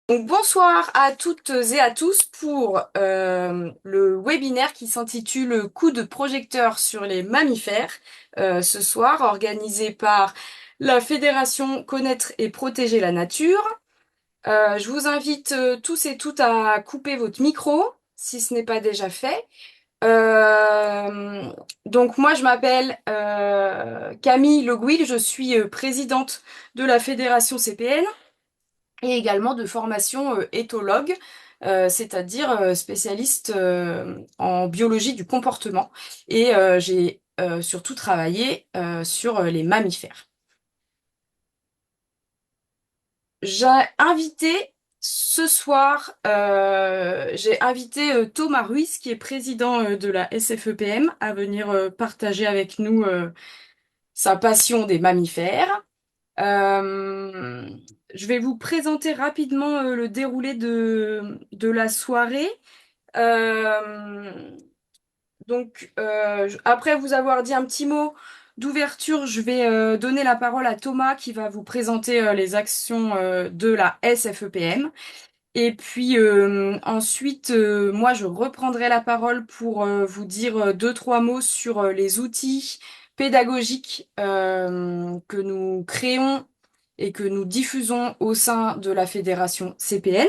Donc, bonsoir à toutes et à tous pour le webinaire qui s'intitule Coup de projecteur sur les mammifères ce soir, organisé par la Fédération Connaître et Protéger la Nature. Je vous invite tous et toutes à couper votre micro si ce n'est pas déjà fait. Euh, donc moi je m'appelle Camille Le Gouil, je suis présidente de la Fédération CPN et également de formation éthologue, c'est-à-dire spécialiste en biologie du comportement. Et j'ai surtout travaillé sur les mammifères. J'ai invité ce soir, j'ai invité Thomas Ruiz, qui est président de la SFEPM, à venir partager avec nous sa passion des mammifères. Euh, je vais vous présenter rapidement le déroulé de la soirée. Euh, Après vous avoir dit un petit mot d'ouverture, je vais donner la parole à Thomas qui va vous présenter les actions de la SFEPM. Et puis ensuite, moi, je reprendrai la parole pour vous dire deux, trois mots sur les outils pédagogiques que nous créons et que nous diffusons au sein de la fédération CPN.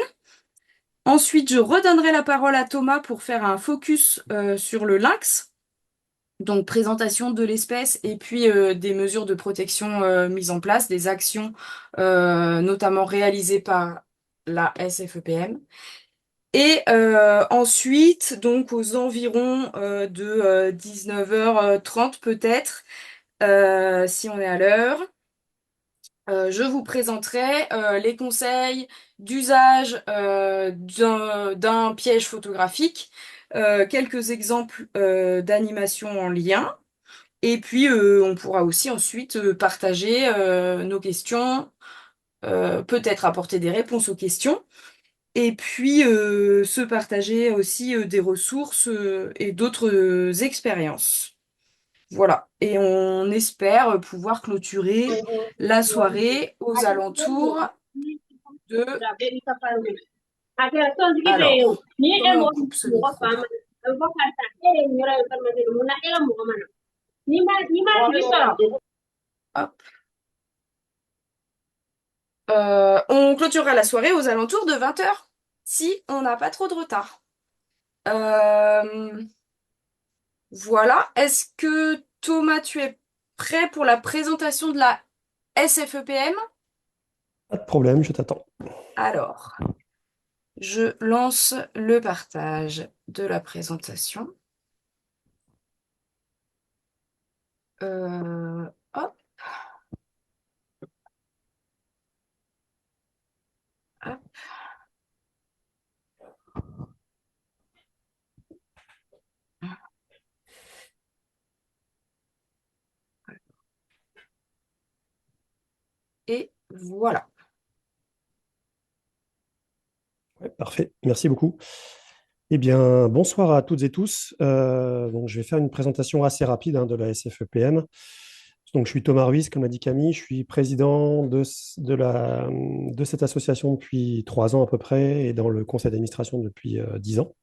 Ensuite, je redonnerai la parole à Thomas pour faire un focus sur le lynx, donc présentation de l'espèce et puis des mesures de protection mises en place, des actions notamment réalisées par la SFEPM. Et ensuite, donc aux environs de 19h30 peut-être, si on est à l'heure, je vous présenterai les conseils d'usage d'un piège photographique, quelques exemples d'animation en lien, et puis on pourra aussi ensuite partager nos questions, peut-être apporter des réponses aux questions. Et puis se partager aussi des ressources et d'autres expériences. Voilà. Et on espère pouvoir clôturer la soirée aux alentours de... Alors, comment on coupe ce micro? Hop. On clôturera la soirée aux alentours de 20h, si on n'a pas trop de retard. Euh, Voilà. Est-ce que Thomas, tu es prêt pour la présentation de la SFEPM? Pas de problème, je t'attends. Alors, je lance le partage de la présentation. Hop, hop, et voilà. Ouais, parfait, merci beaucoup. Eh bien, bonsoir à toutes et tous. Donc, je vais faire une présentation assez rapide de la SFEPM. Donc, je suis Thomas Ruiz, comme l'a dit Camille. Je suis président de cette association depuis 3 ans à peu près et dans le conseil d'administration depuis 10 ans.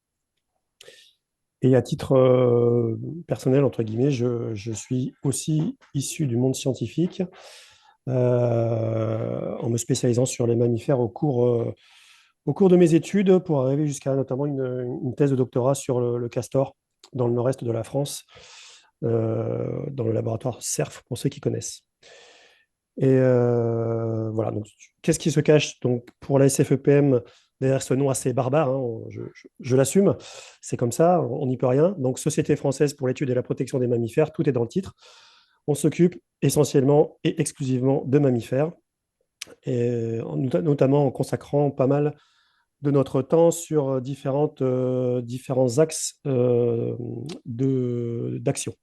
Et à titre personnel, entre guillemets, je suis aussi issu du monde scientifique en me spécialisant sur les mammifères au cours de mes études pour arriver jusqu'à notamment une thèse de doctorat sur le castor dans le nord-est de la France, dans le laboratoire CERF, pour ceux qui connaissent. Et voilà, donc, qu'est-ce qui se cache donc, pour la SFEPM derrière ce nom assez barbare, hein, je l'assume, c'est comme ça, on n'y peut rien. Donc, Société française pour l'étude et la protection des mammifères, tout est dans le titre. On s'occupe essentiellement et exclusivement de mammifères, et notamment en consacrant pas mal de notre temps sur différents axes d'action.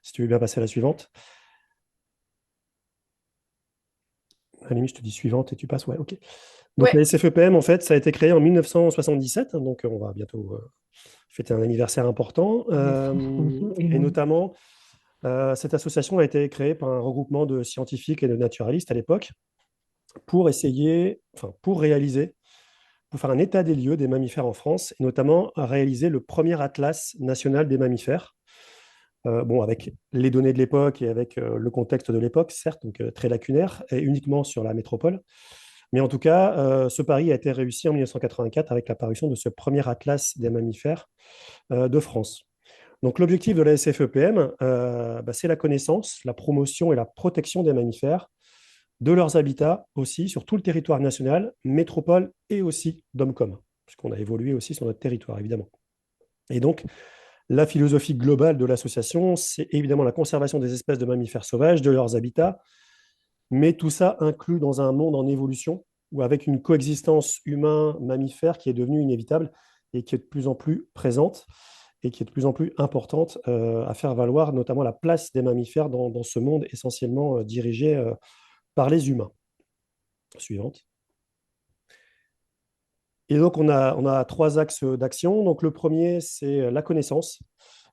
Si tu veux bien passer à la suivante. À la limite, je te dis suivante et tu passes. Ouais, ok. Donc la Ouais. SFEPM, en fait, ça a été créé en 1977, hein, donc on va bientôt fêter un anniversaire important. Et notamment, cette association a été créée par un regroupement de scientifiques et de naturalistes à l'époque pour essayer, enfin, pour réaliser pour faire un état des lieux des mammifères en France, et notamment à réaliser le premier atlas national des mammifères. Bon, avec les données de l'époque et avec le contexte de l'époque, certes, donc très lacunaire, et uniquement sur la métropole. Mais en tout cas, ce pari a été réussi en 1984 avec l'apparition de ce premier atlas des mammifères de France. Donc l'objectif de la SFEPM, c'est la connaissance, la promotion et la protection des mammifères, de leurs habitats aussi sur tout le territoire national, métropole et aussi DOMCOM, puisqu'on a évolué aussi sur notre territoire, évidemment. Et donc, la philosophie globale de l'association, c'est évidemment la conservation des espèces de mammifères sauvages, de leurs habitats, mais tout ça inclus dans un monde en évolution, ou avec une coexistence humain-mammifère qui est devenue inévitable et qui est de plus en plus présente et qui est de plus en plus importante à faire valoir, notamment la place des mammifères dans ce monde essentiellement dirigé par les humains. Suivante. Et donc, on a trois axes d'action. Donc, le premier, c'est la connaissance,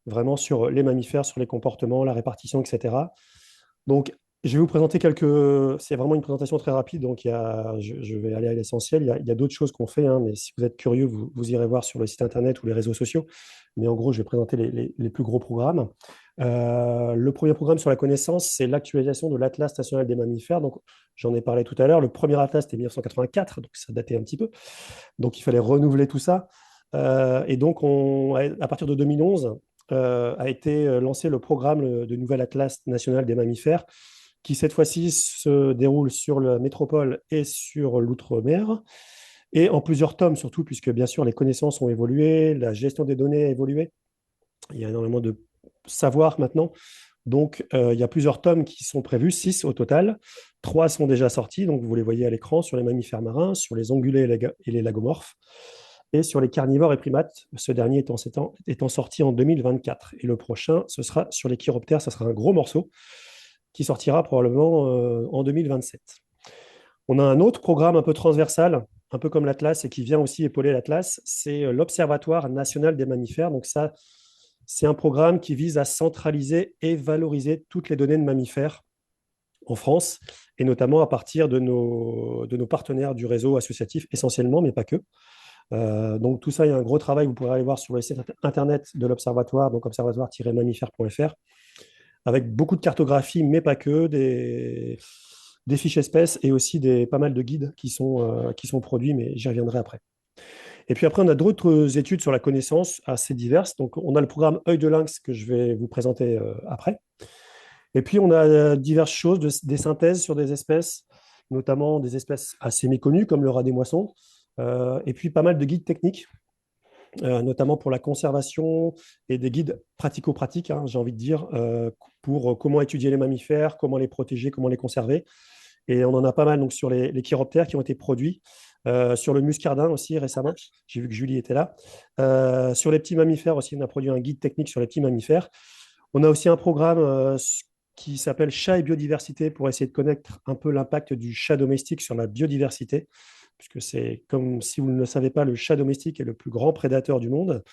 vraiment sur les mammifères, sur les comportements, la répartition, etc. Donc, je vais vous présenter quelques. C'est vraiment une présentation très rapide, donc je vais aller à l'essentiel. Il y a d'autres choses qu'on fait, hein, mais si vous êtes curieux, vous irez voir sur le site internet ou les réseaux sociaux. Mais en gros, je vais présenter les plus gros programmes. Le premier programme sur la connaissance, c'est l'actualisation de l'Atlas national des mammifères. Donc, j'en ai parlé tout à l'heure. Le premier atlas, c'était 1984, donc ça datait un petit peu. Donc, il fallait renouveler tout ça. Et donc, à partir de 2011, a été lancé le programme de nouvel Atlas national des mammifères, qui cette fois-ci se déroule sur la métropole et sur l'outre-mer, et en plusieurs tomes surtout, puisque bien sûr les connaissances ont évolué, la gestion des données a évolué, il y a énormément de savoir maintenant. Donc, il y a plusieurs tomes qui sont prévus, 6 au total. 3 sont déjà sortis, donc vous les voyez à l'écran, sur les mammifères marins, sur les ongulés et les lagomorphes, et sur les carnivores et primates, ce dernier étant sorti en 2024. Et le prochain, ce sera sur les chiroptères, ce sera un gros morceau qui sortira probablement en 2027. On a un autre programme un peu transversal, un peu comme l'Atlas, et qui vient aussi épauler l'Atlas, c'est l'Observatoire national des mammifères. Donc ça, c'est un programme qui vise à centraliser et valoriser toutes les données de mammifères en France, et notamment à partir de nos partenaires du réseau associatif essentiellement, mais pas que. Donc tout ça, il y a un gros travail, vous pourrez aller voir sur le site internet de l'Observatoire, donc observatoire-mammifère.fr, avec beaucoup de cartographie, mais pas que, des fiches espèces et aussi pas mal de guides qui sont produits, mais j'y reviendrai après. Et puis après, on a d'autres études sur la connaissance assez diverses. Donc, on a le programme Œil de lynx que je vais vous présenter après. Et puis, on a diverses choses, des synthèses sur des espèces, notamment des espèces assez méconnues comme le rat des moissons, et puis pas mal de guides techniques, notamment pour la conservation et des guides pratico-pratiques, hein, j'ai envie de dire, pour comment étudier les mammifères, comment les protéger, comment les conserver. Et on en a pas mal donc, sur les chiroptères qui ont été produits, sur le muscardin aussi récemment. J'ai vu que Julie était là. Sur les petits mammifères aussi, on a produit un guide technique sur les petits mammifères. On a aussi un programme qui s'appelle Chat et biodiversité pour essayer de connaître un peu l'impact du chat domestique sur la biodiversité, puisque c'est comme si vous ne le savez pas, le chat domestique est le plus grand prédateur du monde.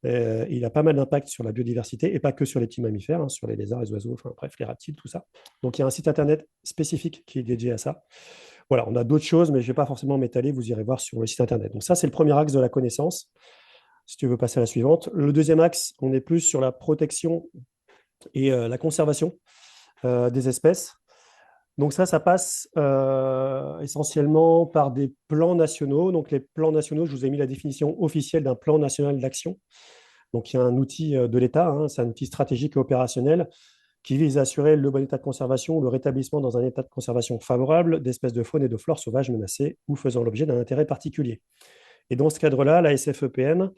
Il a pas mal d'impact sur la biodiversité et pas que sur les petits mammifères, hein, sur les lézards, les oiseaux, enfin bref, les reptiles, tout ça. Donc il y a un site internet spécifique qui est dédié à ça. Voilà, on a d'autres choses, mais je ne vais pas forcément m'étaler, vous irez voir sur le site internet. Donc ça, c'est le premier axe de la connaissance. Si tu veux passer à la suivante. Le deuxième axe, on est plus sur la protection et la conservation des espèces. Donc ça passe essentiellement par des plans nationaux. Donc les plans nationaux, je vous ai mis la définition officielle d'un plan national d'action. Donc il y a un outil de l'État, hein, c'est un outil stratégique et opérationnel qui vise à assurer le bon état de conservation ou le rétablissement dans un état de conservation favorable d'espèces de faune et de flore sauvages menacées ou faisant l'objet d'un intérêt particulier. Et dans ce cadre-là, la SFEPN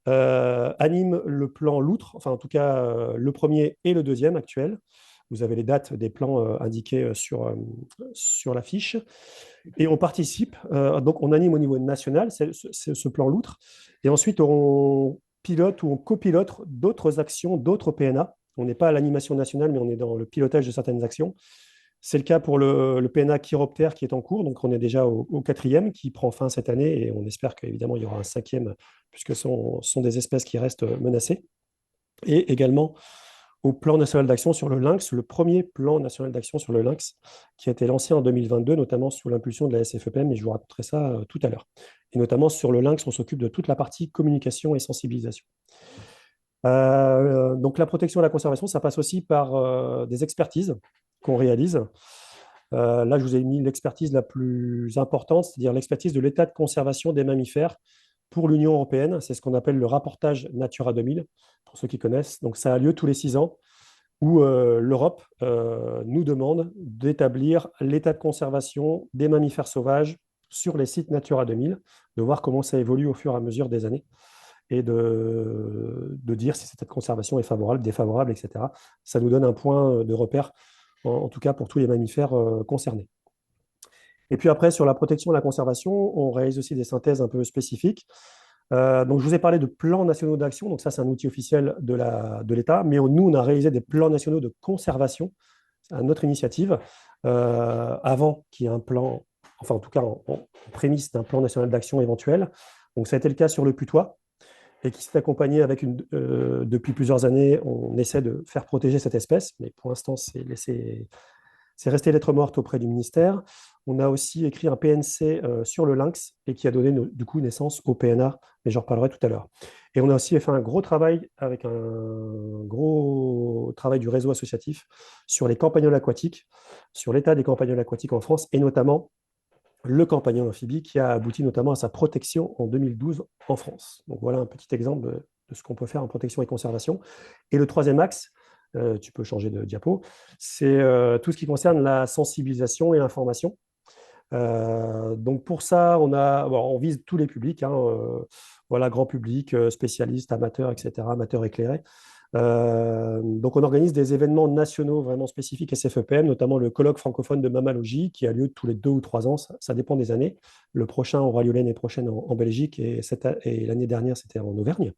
anime le plan Loutre, enfin en tout cas le premier et le deuxième actuel. Vous avez les dates des plans indiqués sur la fiche. Et on participe, donc on anime au niveau national ce plan Loutre. Et ensuite, on pilote ou on copilote d'autres actions, d'autres PNA. On n'est pas à l'animation nationale, mais on est dans le pilotage de certaines actions. C'est le cas pour le PNA Chiroptère qui est en cours. Donc, on est déjà au quatrième qui prend fin cette année et on espère qu'évidemment, il y aura un cinquième puisque ce sont des espèces qui restent menacées. Et également, au plan national d'action sur le lynx, le premier plan national d'action sur le lynx qui a été lancé en 2022, notamment sous l'impulsion de la SFEPM, et je vous raconterai ça tout à l'heure. Et notamment sur le lynx, on s'occupe de toute la partie communication et sensibilisation. Donc la protection et la conservation, ça passe aussi par des expertises qu'on réalise. Là, je vous ai mis l'expertise la plus importante, c'est-à-dire l'expertise de l'état de conservation des mammifères pour l'Union européenne. C'est ce qu'on appelle le rapportage Natura 2000, pour ceux qui connaissent. Donc ça a lieu tous les 6 ans, où l'Europe nous demande d'établir l'état de conservation des mammifères sauvages sur les sites Natura 2000, de voir comment ça évolue au fur et à mesure des années et de dire si cette conservation est favorable, défavorable, etc. Ça nous donne un point de repère, en tout cas pour tous les mammifères concernés. Et puis après, sur la protection et la conservation, on réalise aussi des synthèses un peu spécifiques. Donc, je vous ai parlé de plans nationaux d'action. Donc, ça, c'est un outil officiel de l'État. Mais nous, on a réalisé des plans nationaux de conservation, à notre initiative, avant qu'il y ait un plan, enfin, en tout cas, en prémisse d'un plan national d'action éventuel. Donc, ça a été le cas sur le putois et qui s'est accompagné avec depuis plusieurs années, on essaie de faire protéger cette espèce, mais pour l'instant, c'est resté lettre morte auprès du ministère. On a aussi écrit un PNC sur le lynx et qui a donné du coup naissance au PNA, mais j'en reparlerai tout à l'heure. Et on a aussi fait un gros travail avec un gros travail du réseau associatif sur les campagnols aquatiques, sur l'état des campagnols aquatiques en France et notamment le campagnol amphibie qui a abouti notamment à sa protection en 2012 en France. Donc voilà un petit exemple de ce qu'on peut faire en protection et conservation. Et le troisième axe, tu peux changer de diapo, c'est tout ce qui concerne la sensibilisation et l'information. Donc pour ça, on vise tous les publics, hein, voilà, grand public, spécialistes, amateurs, etc., amateurs éclairés. Donc on organise des événements nationaux vraiment spécifiques SFEPM, notamment le colloque francophone de mammalogie qui a lieu tous les 2 ou 3 ans, ça dépend des années. Le prochain aura lieu l'année prochaine en Belgique et l'année dernière c'était en Auvergne.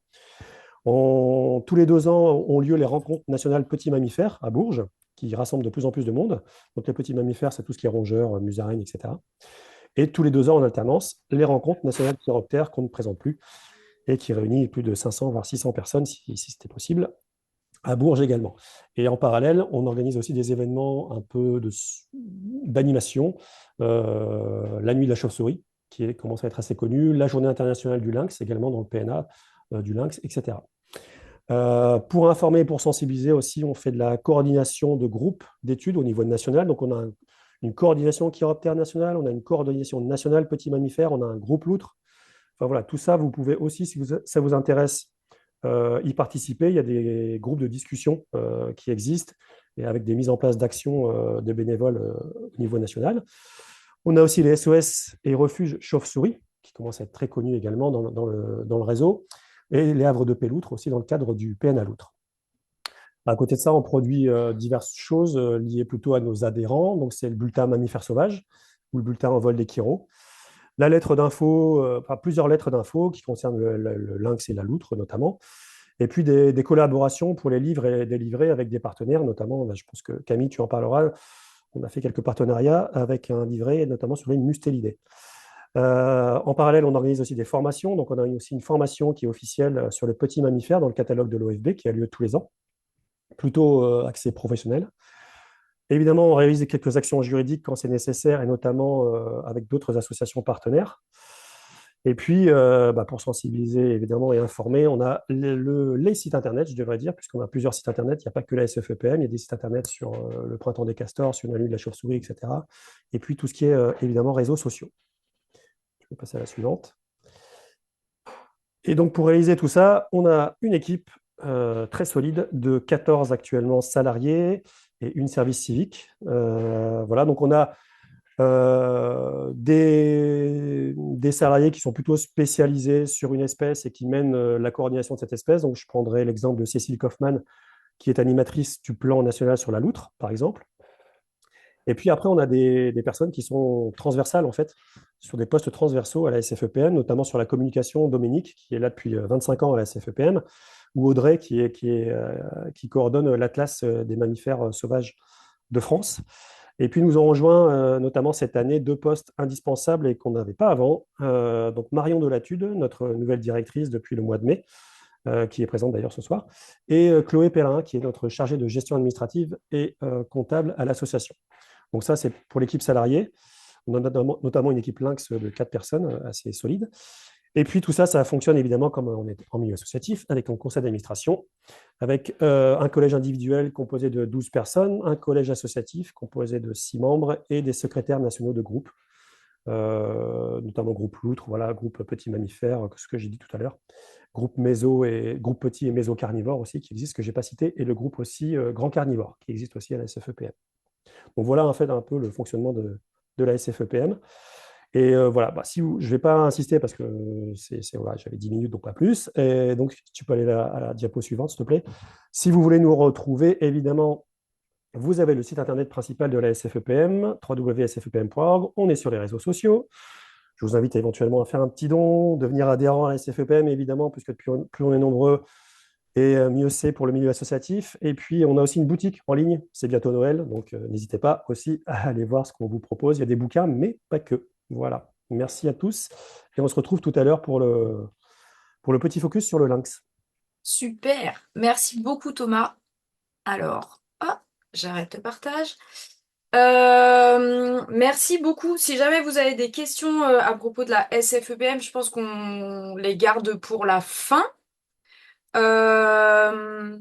Tous les 2 ans ont lieu les rencontres nationales petits mammifères à Bourges, qui rassemblent de plus en plus de monde. Donc les petits mammifères, c'est tout ce qui est rongeurs, musaraignes, etc. Et tous les 2 ans en alternance, les rencontres nationales chiroptères qu'on ne présente plus et qui réunit plus de 500 voire 600 personnes si c'était possible à Bourges également. Et en parallèle, on organise aussi des événements un peu d'animation. La nuit de la chauve-souris, qui commence à être assez connue, la journée internationale du lynx, également dans le PNA du lynx, etc. Pour informer et pour sensibiliser aussi, on fait de la coordination de groupes d'études au niveau national. Donc, on a une coordination chiroptère nationale, on a une coordination nationale petits mammifères, on a un groupe loutre. Enfin voilà, tout ça, vous pouvez aussi, si ça vous intéresse, y participer. Il y a des groupes de discussion qui existent et avec des mises en place d'actions de bénévoles au niveau national. On a aussi les SOS et refuges chauves-souris qui commencent à être très connus également dans le réseau et les havres de paix loutre aussi dans le cadre du PNA loutre. À côté de ça, on produit diverses choses liées plutôt à nos adhérents. Donc, c'est le bulletin mammifères sauvages ou le bulletin en vol des Chiro. La lettre d'info, plusieurs lettres d'info qui concernent le lynx et la loutre notamment. Et puis des collaborations pour les livres et des livrets avec des partenaires, notamment, je pense que Camille, tu en parleras. On a fait quelques partenariats avec un livret, notamment sur les mustélidés. En parallèle, on organise aussi des formations. Donc, on a aussi une formation qui est officielle sur les petits mammifères dans le catalogue de l'OFB qui a lieu tous les ans, plutôt axé professionnel. Évidemment, on réalise quelques actions juridiques quand c'est nécessaire, et notamment avec d'autres associations partenaires. Et puis, pour sensibiliser évidemment et informer, on a les sites internet, je devrais dire, puisqu'on a plusieurs sites internet. Il n'y a pas que la SFEPM, il y a des sites internet sur le Printemps des Castors, sur la nuit de la chauve-souris, etc. Et puis tout ce qui est évidemment réseaux sociaux. Je vais passer à la suivante. Et donc, pour réaliser tout ça, on a une équipe très solide de 14 actuellement salariés et une service civique. Voilà, donc on a des salariés qui sont plutôt spécialisés sur une espèce et qui mènent la coordination de cette espèce. Donc, je prendrai l'exemple de Cécile Kaufmann, qui est animatrice du plan national sur la loutre, par exemple. Et puis après, on a des personnes qui sont transversales, en fait, sur des postes transversaux à la SFEPM, notamment sur la communication, Dominique, qui est là depuis 25 ans à la SFEPM, ou Audrey, qui coordonne l'Atlas des mammifères sauvages de France. Et puis, nous avons rejoint notamment cette année 2 postes indispensables et qu'on n'avait pas avant. Donc, Marion Delatude, notre nouvelle directrice depuis le mois de mai, qui est présente d'ailleurs ce soir, et Chloé Perrin, qui est notre chargée de gestion administrative et comptable à l'association. Donc ça, c'est pour l'équipe salariée. On a notamment une équipe Lynx de 4 personnes, assez solide. Et puis tout ça, ça fonctionne évidemment comme on est en milieu associatif, avec un conseil d'administration, avec un collège individuel composé de 12 personnes, un collège associatif composé de 6 membres et des secrétaires nationaux de groupe, notamment groupe Loutre, voilà, groupe Petit Mammifère, ce que j'ai dit tout à l'heure, groupe Méso et groupe Petit et Méso Carnivore aussi, qui existe, que j'ai pas cité, et le groupe aussi Grand Carnivore, qui existe aussi à la SFEPM. Donc voilà en fait un peu le fonctionnement de la SFEPM. Et voilà, bah, je ne vais pas insister parce que voilà, j'avais 10 minutes, donc pas plus. Et donc, tu peux aller à la diapo suivante, s'il te plaît. Si vous voulez nous retrouver, évidemment, vous avez le site internet principal de la SFEPM, www.sfepm.org. On est sur les réseaux sociaux. Je vous invite éventuellement à faire un petit don, devenir adhérent à la SFEPM, évidemment, puisque plus on est nombreux, et mieux c'est pour le milieu associatif. Et puis, on a aussi une boutique en ligne. C'est bientôt Noël, donc n'hésitez pas aussi à aller voir ce qu'on vous propose. Il y a des bouquins, mais pas que. Voilà. Merci à tous. Et on se retrouve tout à l'heure pour le petit focus sur le lynx. Super. Merci beaucoup, Thomas. Alors, hop, j'arrête le partage. Merci beaucoup. Si jamais vous avez des questions à propos de la SFEPM, je pense qu'on les garde pour la fin. Euh,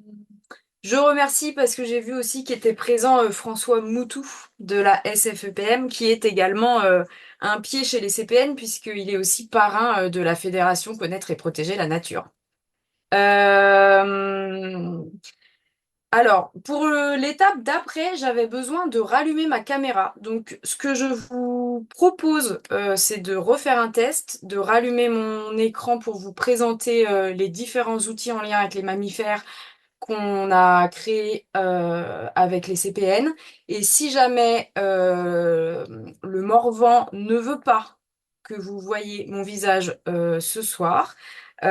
je remercie parce que j'ai vu aussi qu'était présent François Moutou de la SFEPM, qui est également un pied chez les CPN, puisqu'il est aussi parrain de la Fédération Connaître et Protéger la Nature. Euh, alors, pour l'étape d'après, j'avais besoin de rallumer ma caméra. Donc, ce que je vous propose, c'est de refaire un test, de rallumer mon écran pour vous présenter les différents outils en lien avec les mammifères qu'on a créés avec les CPN. Et si jamais le Morvan ne veut pas que vous voyez mon visage ce soir, et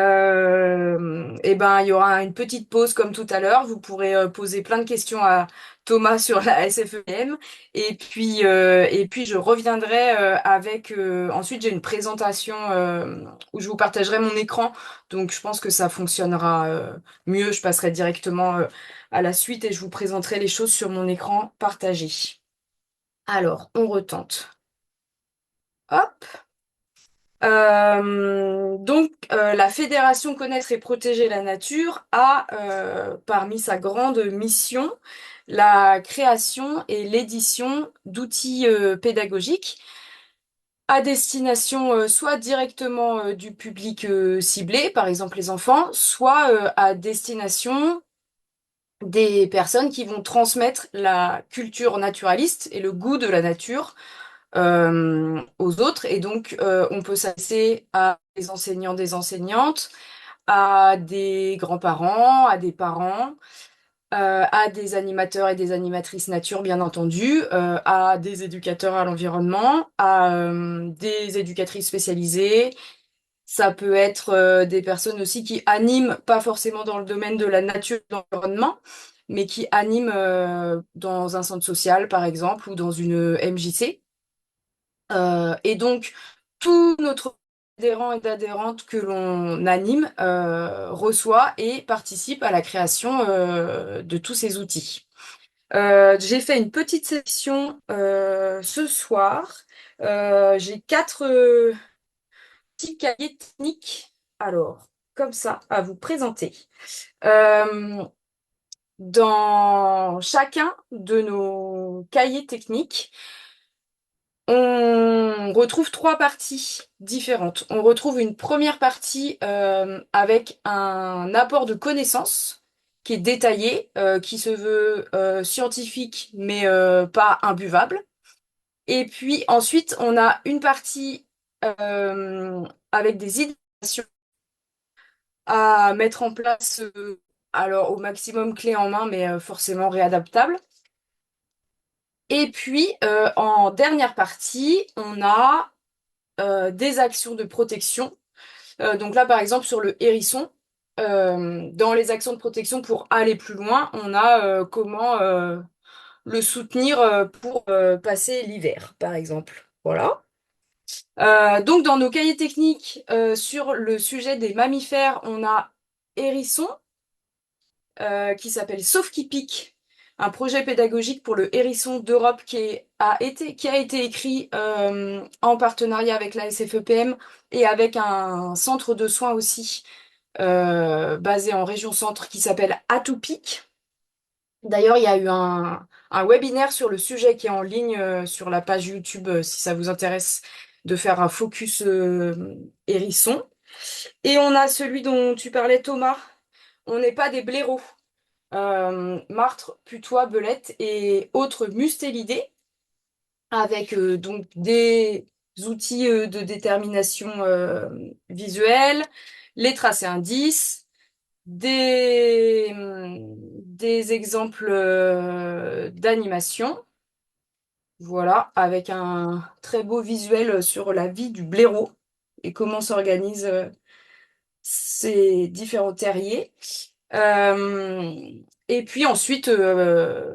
ben, il y aura une petite pause comme tout à l'heure. Vous pourrez poser plein de questions à Thomas sur la SFEM. Et puis je reviendrai avec. Ensuite, j'ai une présentation où je vous partagerai mon écran. Donc, je pense que ça fonctionnera mieux. Je passerai directement à la suite et je vous présenterai les choses sur mon écran partagé. Alors, on retente. Hop. La Fédération Connaître et Protéger la Nature a, parmi sa grande mission, la création et l'édition d'outils pédagogiques à destination soit directement du public ciblé, par exemple les enfants, soit à destination des personnes qui vont transmettre la culture naturaliste et le goût de la nature aux autres. Et donc, on peut s'adresser à des enseignants, des enseignantes, à des grands-parents, à des parents, à des animateurs et des animatrices nature, bien entendu, à des éducateurs à l'environnement, à des éducatrices spécialisées. Ça peut être des personnes aussi qui animent, pas forcément dans le domaine de la nature et de l'environnement, mais qui animent dans un centre social, par exemple, ou dans une MJC. Et donc, tout notre adhérent et d'adhérentes que l'on anime reçoit et participe à la création de tous ces outils. J'ai fait une petite sélection ce soir. J'ai quatre petits cahiers techniques, alors, comme ça, à vous présenter. Euh, dans chacun de nos cahiers techniques, on retrouve trois parties différentes. On retrouve une première partie avec un apport de connaissances qui est détaillé, qui se veut scientifique mais pas imbuvable. Et puis ensuite, on a une partie avec des idées à mettre en place, alors au maximum clé en main, mais forcément réadaptable. Et puis en dernière partie, on a des actions de protection. Donc là, par exemple, sur le hérisson, dans les actions de protection pour aller plus loin, on a comment le soutenir pour passer l'hiver, par exemple. Voilà. Donc dans nos cahiers techniques sur le sujet des mammifères, on a hérisson qui s'appelle Sauf qui pique, un projet pédagogique pour le hérisson d'Europe qui a été écrit en partenariat avec la SFEPM et avec un centre de soins aussi basé en région centre qui s'appelle Atopic. D'ailleurs, il y a eu un webinaire sur le sujet qui est en ligne sur la page YouTube si ça vous intéresse de faire un focus hérisson. Et on a celui dont tu parlais, Thomas. On n'est pas des blaireaux. Martre, putois, belette et autres mustélidés avec donc des outils de détermination visuelle, les tracés indices, des exemples d'animation. Voilà, avec un très beau visuel sur la vie du blaireau et comment s'organisent ces différents terriers. Euh, et puis ensuite,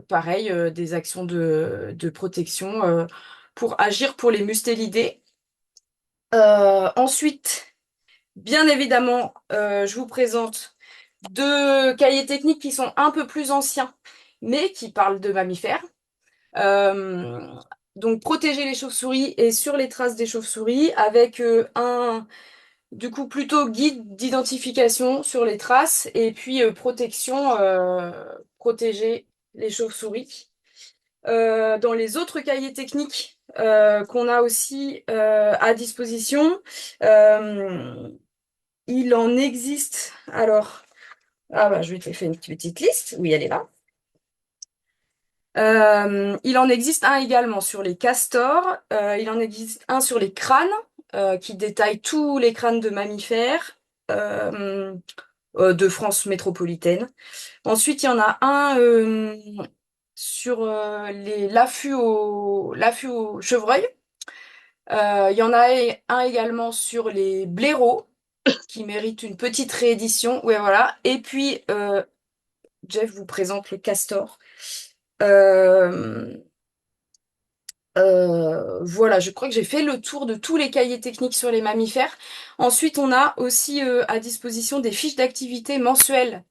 pareil, des actions de protection pour agir pour les mustélidés. Ensuite, bien évidemment, je vous présente deux cahiers techniques qui sont un peu plus anciens, mais qui parlent de mammifères. Euh, donc, protéger les chauves-souris et sur les traces des chauves-souris avec du coup, plutôt guide d'identification sur les traces et puis protection, protéger les chauves-souris. Dans les autres cahiers techniques qu'on a aussi à disposition, euh, il en existe. Alors, ah bah, je vais te faire une petite liste. Oui, elle est là. Il en existe un également sur les castors. Il en existe un sur les crânes qui détaille tous les crânes de mammifères. De France métropolitaine. Ensuite, il y en a un sur l'affût au chevreuil. Il y en a un également sur les blaireaux qui mérite une petite réédition. Ouais, voilà. Et puis, Jeff vous présente le castor. Euh, voilà, je crois que j'ai fait le tour de tous les cahiers techniques sur les mammifères. Ensuite, on a aussi à disposition des fiches d'activité mensuelles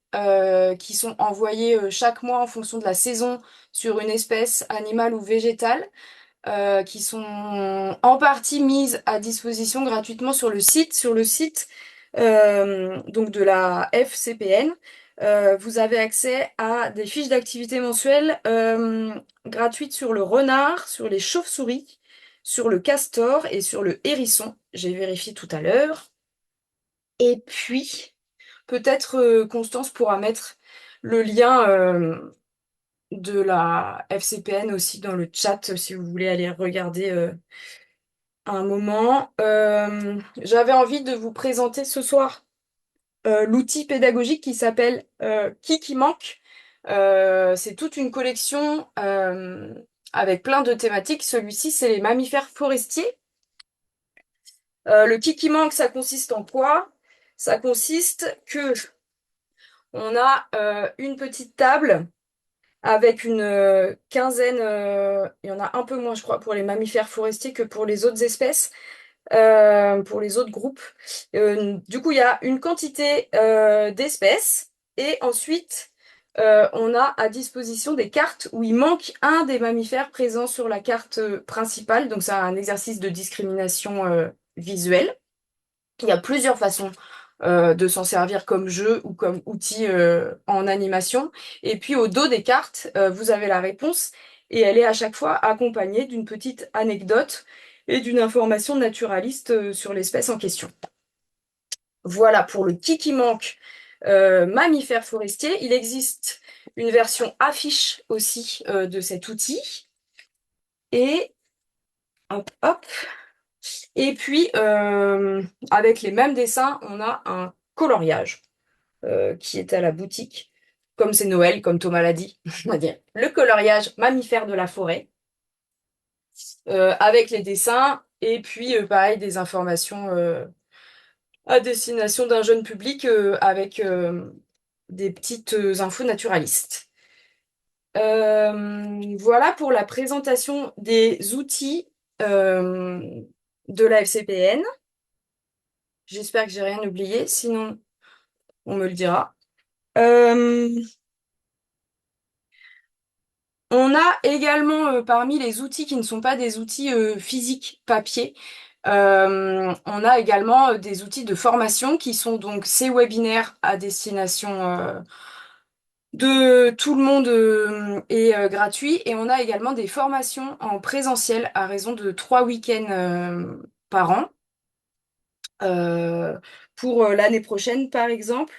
qui sont envoyées chaque mois en fonction de la saison sur une espèce animale ou végétale qui sont en partie mises à disposition gratuitement sur le site donc de la FCPN. Vous avez accès à des fiches d'activité mensuelles gratuites sur le renard, sur les chauves-souris, sur le castor et sur le hérisson. J'ai vérifié tout à l'heure. Et puis, peut-être Constance pourra mettre le lien de la FCPN aussi dans le chat si vous voulez aller regarder un moment. J'avais envie de vous présenter ce soir l'outil pédagogique qui s'appelle Qui manque. C'est toute une collection avec plein de thématiques. Celui-ci, c'est les mammifères forestiers. Le Qui manque, ça consiste en quoi? Ça consiste que on a une petite table avec une quinzaine, il y en a un peu moins, je crois, pour les mammifères forestiers que pour les autres espèces, pour les autres groupes. Du coup, il y a une quantité d'espèces et ensuite, on a à disposition des cartes où il manque un des mammifères présents sur la carte principale. Donc, c'est un exercice de discrimination visuelle. Il y a plusieurs façons de s'en servir comme jeu ou comme outil en animation. Et puis au dos des cartes, vous avez la réponse et elle est à chaque fois accompagnée d'une petite anecdote et d'une information naturaliste sur l'espèce en question. Voilà pour le qui manque mammifère forestier. Il existe une version affiche aussi de cet outil. Et hop, hop. Et puis, avec les mêmes dessins, on a un coloriage qui est à la boutique. Comme c'est Noël, comme Thomas l'a dit, on va dire le coloriage mammifère de la forêt, avec les dessins, et puis pareil, des informations à destination d'un jeune public avec des petites infos naturalistes. Voilà pour la présentation des outils de la FCPN. J'espère que j'ai rien oublié. Sinon, on me le dira. Euh, on a également parmi les outils qui ne sont pas des outils physiques, papier, on a également des outils de formation qui sont donc ces webinaires à destination de tout le monde et gratuits. Et on a également des formations en présentiel à raison de 3 week-ends par an euh, pour l'année prochaine, par exemple.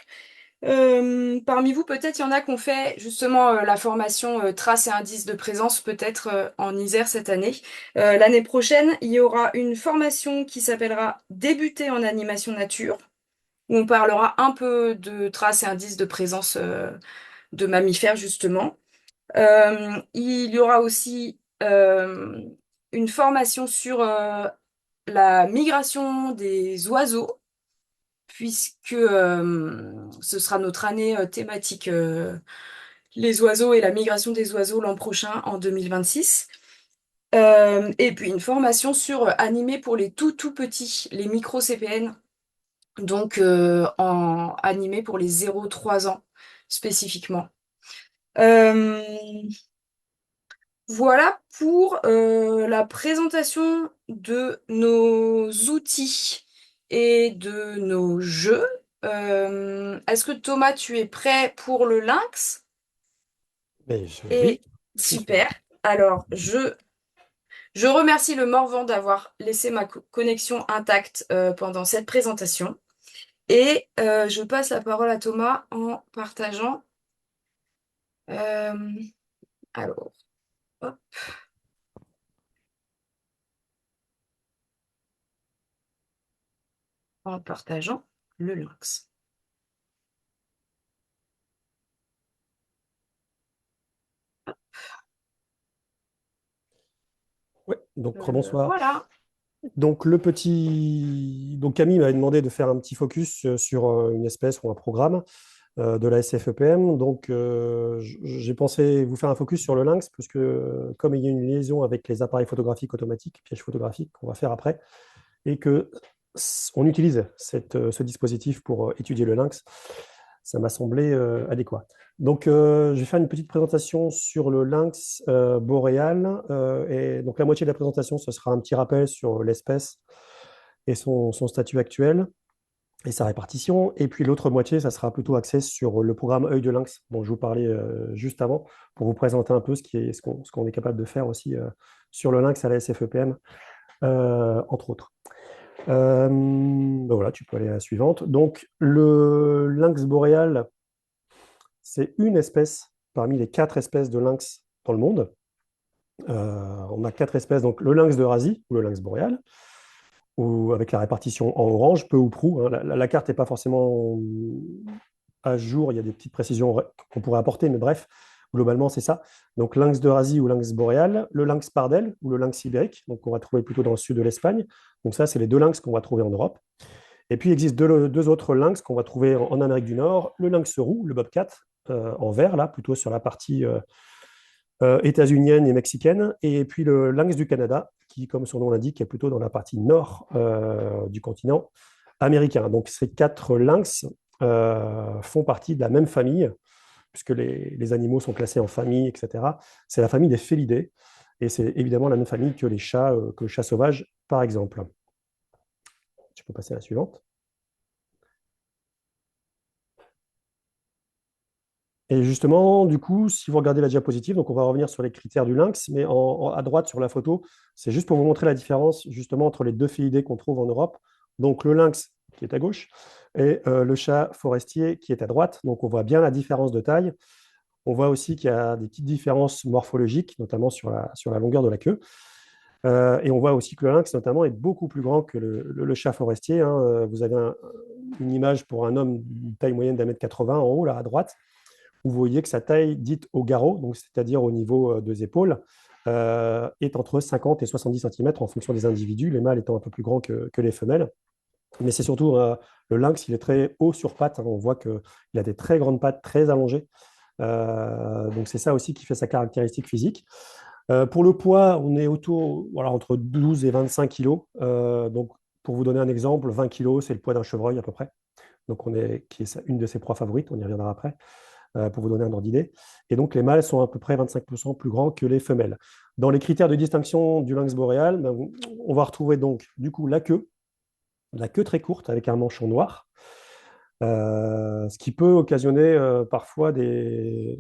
Parmi vous, peut-être il y en a qui ont fait justement la formation traces et indices de présence, peut-être en Isère cette année. L'année prochaine, il y aura une formation qui s'appellera Débuter en animation nature, où on parlera un peu de traces et indices de présence de mammifères, justement. Il y aura aussi une formation sur la migration des oiseaux puisque ce sera notre année thématique les oiseaux et la migration des oiseaux l'an prochain, en 2026. Et puis une formation sur animé pour les tout petits, les micro-CPN, donc en animé pour les 0-3 ans spécifiquement. Euh, voilà pour la présentation de nos outils et de nos jeux. Est-ce que Thomas, tu es prêt pour le lynx? Oui, Et je suis là. super. Alors, je remercie le Morvan d'avoir laissé ma connexion intacte pendant cette présentation. Et je passe la parole à Thomas en partageant. euh, alors, hop, en partageant le lynx. Ouais, donc rebonsoir. Voilà. Donc Camille m'avait demandé de faire un petit focus sur une espèce ou un programme de la SFEPM. Donc j'ai pensé vous faire un focus sur le lynx, puisque comme il y a une liaison avec les appareils photographiques automatiques, pièges photographiques qu'on va faire après, et que on utilise ce dispositif pour étudier le lynx, ça m'a semblé adéquat. Donc, je vais faire une petite présentation sur le lynx boréal. Et donc, la moitié de la présentation, ce sera un petit rappel sur l'espèce et son statut actuel et sa répartition. Et puis, l'autre moitié, ça sera plutôt axé sur le programme œil de lynx dont je vous parlais juste avant, pour vous présenter un peu ce qu'on est capable de faire aussi sur le lynx à la SFEPM, entre autres. Ben voilà, tu peux aller à la suivante. Donc, le lynx boréal, c'est une espèce parmi les 4 espèces de lynx dans le monde. On a 4 espèces, donc le lynx d'Eurasie, ou le lynx boréal, ou avec la répartition en orange, peu ou prou, hein. La carte n'est pas forcément à jour, il y a des petites précisions qu'on pourrait apporter, mais bref, globalement, c'est ça. Donc lynx d'Eurasie ou lynx boréal, le lynx pardel ou le lynx ibérique, donc on va trouver plutôt dans le sud de l'Espagne. Donc ça, c'est les 2 lynx qu'on va trouver en Europe. Et puis, il existe deux autres lynx qu'on va trouver en Amérique du Nord. Le lynx roux, le bobcat, en vert, là, plutôt sur la partie états-unienne et mexicaine. Et puis le lynx du Canada, qui, comme son nom l'indique, est plutôt dans la partie nord du continent américain. Donc, ces 4 lynx font partie de la même famille, puisque les animaux sont classés en famille, etc. C'est la famille des félidés. Et c'est évidemment la même famille que les chats, que le chat sauvage, par exemple. Tu peux passer à la suivante. Et justement, du coup, si vous regardez la diapositive, donc on va revenir sur les critères du lynx, mais à droite sur la photo, c'est juste pour vous montrer la différence justement entre les 2 félidés qu'on trouve en Europe. Donc le lynx qui est à gauche et le chat forestier qui est à droite. Donc on voit bien la différence de taille. On voit aussi qu'il y a des petites différences morphologiques, notamment sur la longueur de la queue. Et on voit aussi que le lynx, notamment, est beaucoup plus grand que le chat forestier, hein. Vous avez une image pour un homme d'une taille moyenne d'1,80 m en haut, là, à droite. Vous voyez que sa taille dite au garrot, donc c'est-à-dire au niveau des épaules, est entre 50 et 70 cm en fonction des individus, les mâles étant un peu plus grands que les femelles. Mais c'est surtout le lynx, il est très haut sur pattes, hein. On voit qu'il a des très grandes pattes, très allongées. Donc c'est ça aussi qui fait sa caractéristique physique. Pour le poids, on est autour, voilà, entre 12 et 25 kg. Donc pour vous donner un exemple, 20 kg, c'est le poids d'un chevreuil à peu près. donc qui est une de ses proies favorites, on y reviendra après, pour vous donner un ordre d'idée. Et donc les mâles sont à peu près 25% plus grands que les femelles. Dans les critères de distinction du lynx boréal, ben, on va retrouver donc du coup la queue très courte avec un manchon noir, ce qui peut occasionner parfois des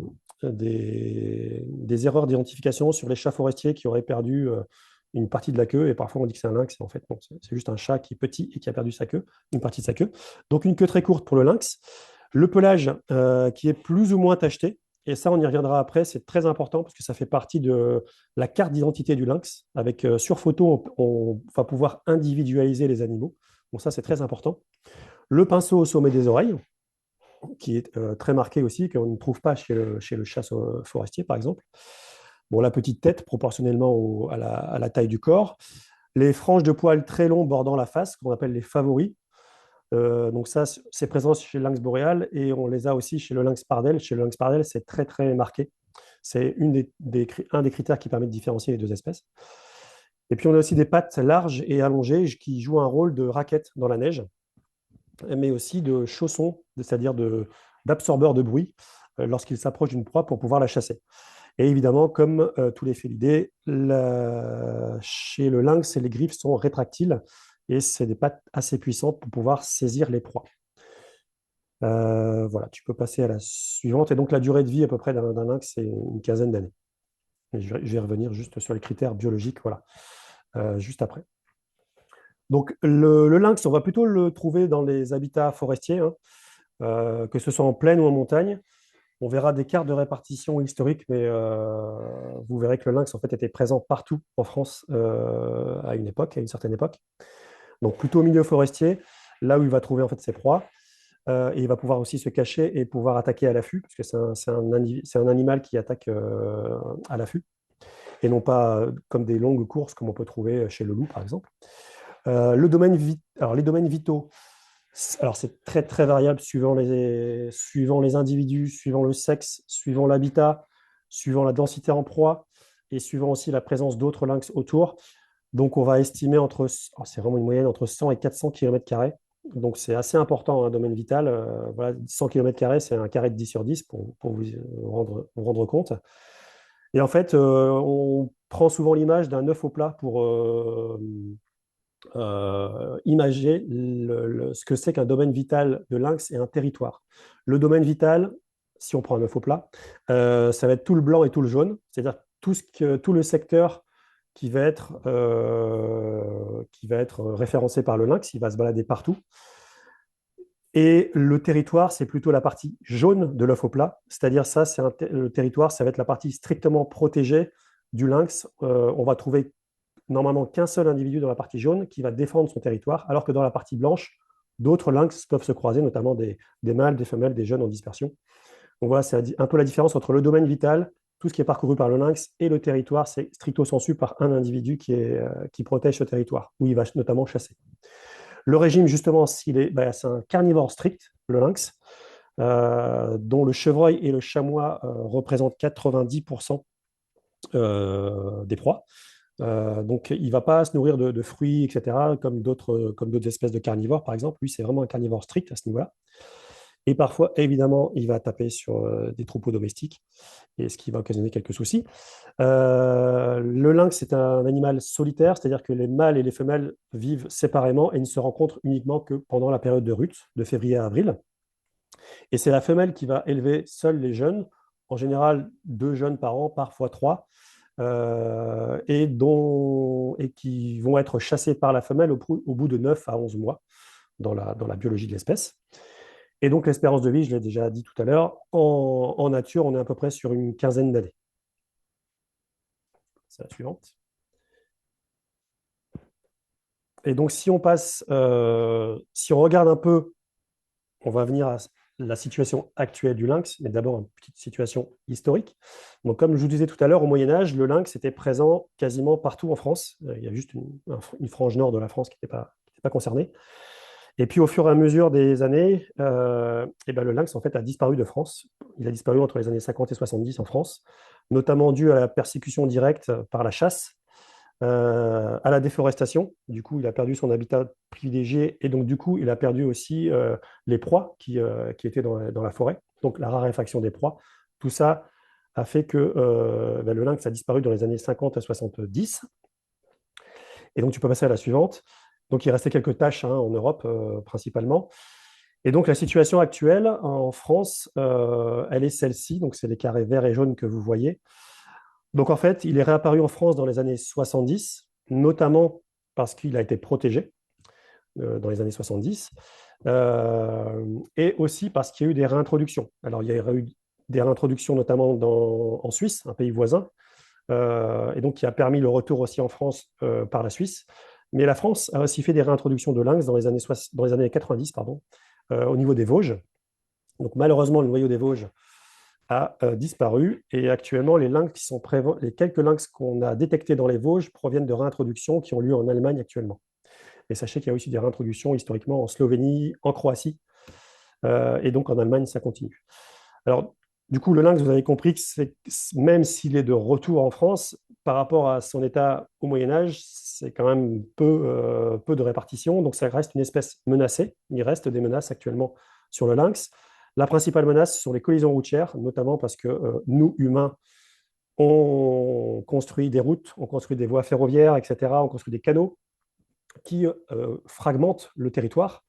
erreurs d'identification sur les chats forestiers qui auraient perdu une partie de la queue, et parfois on dit que c'est un lynx, et en fait non, c'est juste un chat qui est petit et qui a perdu sa queue, une partie de sa queue. Donc une queue très courte pour le lynx. Le pelage qui est plus ou moins tacheté, et ça on y reviendra après, c'est très important parce que ça fait partie de la carte d'identité du lynx. Avec sur photo, on va pouvoir individualiser les animaux. Donc ça c'est très important. Le pinceau au sommet des oreilles, qui est très marqué aussi, qu'on ne trouve pas chez le chat forestier, par exemple. Bon, la petite tête, proportionnellement à la taille du corps. Les franges de poils très longs bordant la face, qu'on appelle les favoris. Donc ça, c'est présent chez le lynx boréal, et on les a aussi chez le lynx pardel. Chez le lynx pardel, c'est très, très marqué. C'est un des critères qui permet de différencier les deux espèces. Et puis, on a aussi des pattes larges et allongées qui jouent un rôle de raquette dans la neige, mais aussi de chaussons, c'est-à-dire d'absorbeurs de bruit lorsqu'il s'approche d'une proie pour pouvoir la chasser. Et évidemment, comme tous les félidés, chez le lynx, les griffes sont rétractiles et c'est des pattes assez puissantes pour pouvoir saisir les proies. Voilà, tu peux passer à la suivante. Et donc, la durée de vie à peu près d'un lynx, c'est une quinzaine d'années. Je vais revenir juste sur les critères biologiques, voilà, juste après. Donc, le lynx, on va plutôt le trouver dans les habitats forestiers, hein, que ce soit en plaine ou en montagne. On verra des cartes de répartition historiques, mais vous verrez que le lynx en fait était présent partout en France à une certaine époque. Donc plutôt au milieu forestier, là où il va trouver en fait ses proies, et il va pouvoir aussi se cacher et pouvoir attaquer à l'affût, parce que c'est un animal qui attaque à l'affût, et non pas comme des longues courses comme on peut trouver chez le loup par exemple. Alors les domaines vitaux. Alors, c'est très, très variable suivant les individus, suivant le sexe, suivant l'habitat, suivant la densité en proie et suivant aussi la présence d'autres lynx autour. Donc, on va estimer c'est vraiment une moyenne, entre 100 et 400 km². Donc, c'est assez important, un domaine vital. Voilà, 100 km², c'est un carré de 10 sur 10 pour vous rendre compte. Et en fait, on prend souvent l'image d'un œuf au plat pour imager ce que c'est qu'un domaine vital de lynx et un territoire. Le domaine vital, si on prend un œuf au plat, ça va être tout le blanc et tout le jaune, c'est-à-dire tout le secteur qui va être référencé par le lynx, il va se balader partout. Et le territoire, c'est plutôt la partie jaune de l'œuf au plat, c'est-à-dire ça, le territoire, ça va être la partie strictement protégée du lynx. On va trouver normalement qu'un seul individu dans la partie jaune qui va défendre son territoire, alors que dans la partie blanche, d'autres lynx peuvent se croiser, notamment des mâles, des femelles, des jeunes en dispersion. Donc voilà, c'est un peu la différence entre le domaine vital, tout ce qui est parcouru par le lynx, et le territoire, c'est stricto sensu par un individu qui protège ce territoire, où il va notamment chasser. Le régime, justement, c'est un carnivore strict, le lynx, dont le chevreuil et le chamois représentent 90% des proies. Donc, il ne va pas se nourrir de fruits, etc., comme d'autres espèces de carnivores, par exemple. Lui, c'est vraiment un carnivore strict à ce niveau-là. Et parfois, évidemment, il va taper sur des troupeaux domestiques, et ce qui va occasionner quelques soucis. Le lynx, c'est un animal solitaire, c'est-à-dire que les mâles et les femelles vivent séparément et ne se rencontrent uniquement que pendant la période de rut, de février à avril. Et c'est la femelle qui va élever seule les jeunes, en général 2 jeunes par an, parfois 3, et qui vont être chassés par la femelle au bout de 9 à 11 mois dans la biologie de l'espèce. Et donc l'espérance de vie, je l'ai déjà dit tout à l'heure, en nature, on est à peu près sur une quinzaine d'années. C'est la suivante. Et donc si on si on regarde un peu, on va venir à la situation actuelle du lynx, mais d'abord une petite situation historique. Donc, comme je vous disais tout à l'heure, au Moyen-Âge, le lynx était présent quasiment partout en France. Il y a juste une frange nord de la France qui n'était pas concernée. Et puis, au fur et à mesure des années, le lynx en fait, a disparu de France. Il a disparu entre les années 50 et 70 en France, notamment dû à la persécution directe par la chasse. à la déforestation. Du coup, il a perdu son habitat privilégié et donc, du coup, il a perdu aussi les proies qui étaient dans la forêt, donc la raréfaction des proies. Tout ça a fait que le lynx a disparu dans les années 50 à 70. Et donc, tu peux passer à la suivante. Donc, il restait quelques tâches en Europe principalement. Et donc, la situation actuelle en France, elle est celle-ci. Donc, c'est les carrés verts et jaunes que vous voyez. Donc, en fait, il est réapparu en France dans les années 70, notamment parce qu'il a été protégé dans les années 70, et aussi parce qu'il y a eu des réintroductions. Alors, il y a eu des réintroductions notamment en Suisse, un pays voisin, et donc qui a permis le retour aussi en France par la Suisse. Mais la France a aussi fait des réintroductions de lynx dans les années 90, pardon, au niveau des Vosges. Donc, malheureusement, le noyau des Vosges a disparu. Et actuellement, les quelques lynx qu'on a détectés dans les Vosges proviennent de réintroductions qui ont lieu en Allemagne actuellement. Et sachez qu'il y a aussi des réintroductions historiquement en Slovénie, en Croatie, et donc en Allemagne, ça continue. Alors, du coup, le lynx, vous avez compris que même s'il est de retour en France, par rapport à son état au Moyen Âge, c'est quand même peu de répartition. Donc, ça reste une espèce menacée. Il reste des menaces actuellement sur le lynx. La principale menace, ce sont les collisions routières, notamment parce que nous, humains, on construit des routes, on construit des voies ferroviaires, etc. On construit des canaux qui fragmentent le territoire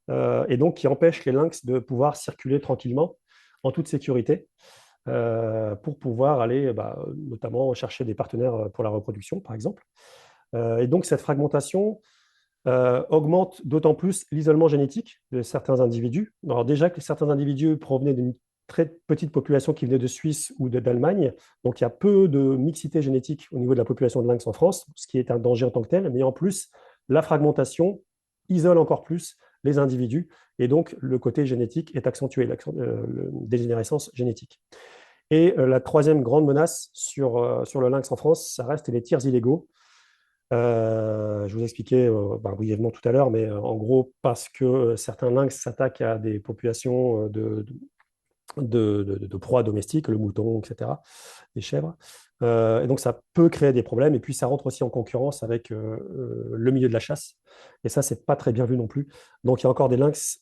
et donc qui empêchent les lynx de pouvoir circuler tranquillement en toute sécurité pour pouvoir aller notamment chercher des partenaires pour la reproduction, par exemple. Et donc cette fragmentation augmente d'autant plus l'isolement génétique de certains individus. Alors déjà que certains individus provenaient d'une très petite population qui venait de Suisse ou d'Allemagne, donc il y a peu de mixité génétique au niveau de la population de lynx en France, ce qui est un danger en tant que tel, mais en plus, la fragmentation isole encore plus les individus, et donc le côté génétique est accentué, la dégénérescence génétique. Et la troisième grande menace sur le lynx en France, ça reste les tirs illégaux. Je vous expliquais brièvement tout à l'heure, mais en gros, parce que certains lynx s'attaquent à des populations de proies domestiques, le mouton, etc., les chèvres. Et donc, ça peut créer des problèmes. Et puis, ça rentre aussi en concurrence avec le milieu de la chasse. Et ça, c'est pas très bien vu non plus. Donc, il y a encore des lynx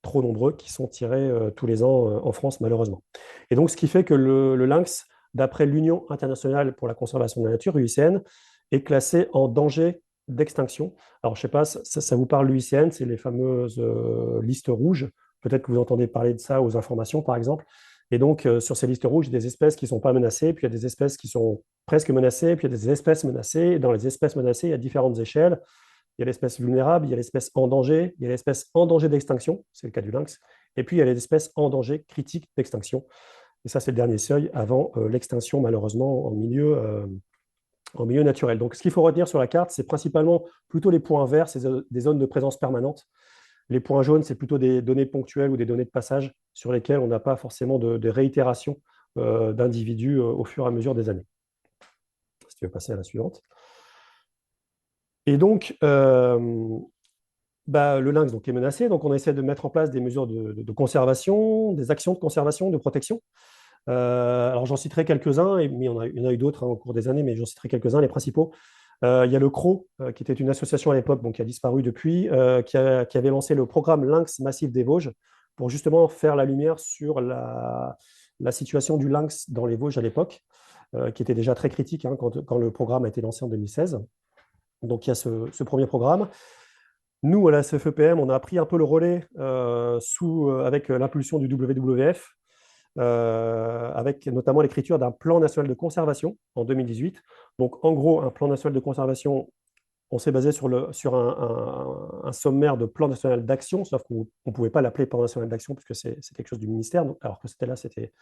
trop nombreux qui sont tirés tous les ans en France, malheureusement. Et donc, ce qui fait que le lynx, d'après l'Union internationale pour la conservation de la nature, UICN, est classé en danger d'extinction. Alors, je ne sais pas, ça vous parle, l'UICN, c'est les fameuses listes rouges. Peut-être que vous entendez parler de ça aux informations, par exemple. Et donc, sur ces listes rouges, il y a des espèces qui ne sont pas menacées, puis il y a des espèces qui sont presque menacées, puis il y a des espèces menacées. Et dans les espèces menacées, il y a différentes échelles. Il y a l'espèce vulnérable, il y a l'espèce en danger, il y a l'espèce en danger d'extinction, c'est le cas du lynx, et puis il y a les espèces en danger critique d'extinction. Et ça, c'est le dernier seuil avant l'extinction, malheureusement, en milieu naturel. Donc, ce qu'il faut retenir sur la carte, c'est principalement plutôt les points verts, c'est des zones de présence permanente. Les points jaunes, c'est plutôt des données ponctuelles ou des données de passage sur lesquelles on n'a pas forcément de réitération d'individus au fur et à mesure des années. Si tu veux passer à la suivante. Et donc, le lynx donc, est menacé, donc on essaie de mettre en place des mesures de conservation, des actions de conservation, de protection. Alors j'en citerai quelques-uns, mais il y en a eu d'autres au cours des années, mais j'en citerai quelques-uns, les principaux. Il y a le CRO, qui était une association à l'époque, qui a disparu depuis, qui avait lancé le programme Lynx Massif des Vosges pour justement faire la lumière sur la situation du lynx dans les Vosges à l'époque, qui était déjà très critique quand le programme a été lancé en 2016. Donc il y a ce premier programme. Nous, à la CFEPM, on a pris un peu le relais avec l'impulsion du WWF, avec notamment l'écriture d'un plan national de conservation en 2018. Donc, en gros, un plan national de conservation, on s'est basé sur un sommaire de plan national d'action, sauf qu'on ne pouvait pas l'appeler plan national d'action puisque c'est quelque chose du ministère, alors que c'était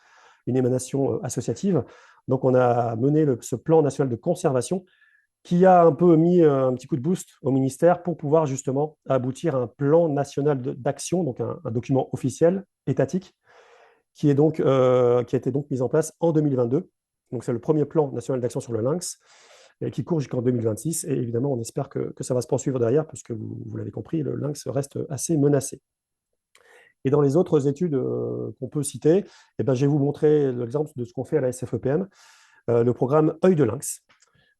une émanation associative. Donc, on a mené ce plan national de conservation qui a un peu mis un petit coup de boost au ministère pour pouvoir justement aboutir à un plan national d'action, donc un document officiel, étatique, qui a été donc mis en place en 2022. Donc c'est le premier plan national d'action sur le lynx et qui court jusqu'en 2026. Et évidemment, on espère que ça va se poursuivre derrière, puisque vous l'avez compris, le lynx reste assez menacé. Et dans les autres études qu'on peut citer, je vais vous montrer l'exemple de ce qu'on fait à la SFEPM, le programme Œil de lynx.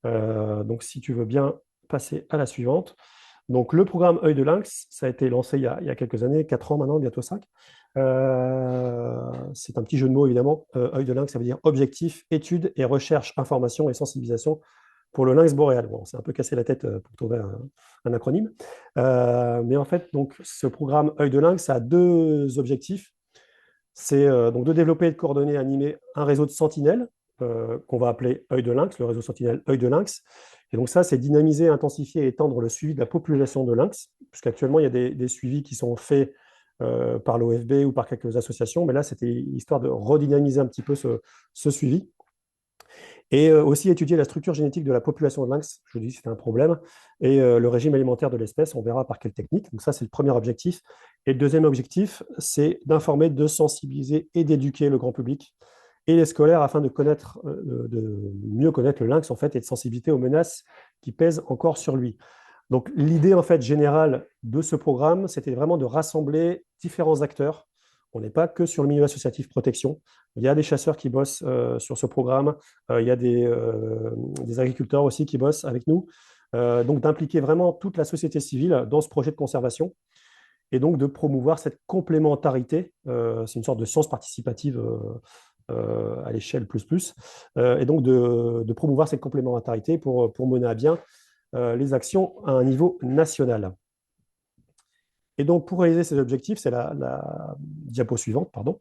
Donc, si tu veux bien passer à la suivante. Donc, le programme Œil de Lynx, ça a été lancé il y a quelques années, 4 ans maintenant, bientôt 5. C'est un petit jeu de mots, évidemment. Œil de Lynx, ça veut dire objectif, étude et recherche, information et sensibilisation pour le lynx boréal. Bon, on s'est un peu cassé la tête pour trouver un acronyme. Mais en fait, donc, ce programme Œil de Lynx a deux objectifs. C'est donc de développer et de coordonner, animer un réseau de sentinelles qu'on va appeler Œil de Lynx, le réseau sentinelle Œil de Lynx. Et donc ça, c'est dynamiser, intensifier et étendre le suivi de la population de lynx, puisqu'actuellement, il y a des suivis qui sont faits par l'OFB ou par quelques associations, mais là, c'était histoire de redynamiser un petit peu ce suivi. Et aussi étudier la structure génétique de la population de lynx, je vous dis, c'est un problème, et le régime alimentaire de l'espèce, on verra par quelle technique. Donc ça, c'est le premier objectif. Et le deuxième objectif, c'est d'informer, de sensibiliser et d'éduquer le grand public et les scolaires afin de connaître, de mieux connaître le lynx en fait, et de sensibiliser aux menaces qui pèsent encore sur lui. Donc l'idée en fait générale de ce programme, c'était vraiment de rassembler différents acteurs. On n'est pas que sur le milieu associatif protection. Il y a des chasseurs qui bossent sur ce programme. Il y a des agriculteurs aussi qui bossent avec nous. Donc d'impliquer vraiment toute la société civile dans ce projet de conservation et donc de promouvoir cette complémentarité. C'est une sorte de science participative à l'échelle plus plus. Et donc de promouvoir cette complémentarité pour mener à bien les actions à un niveau national. Et donc, pour réaliser ces objectifs, c'est la diapo suivante, pardon.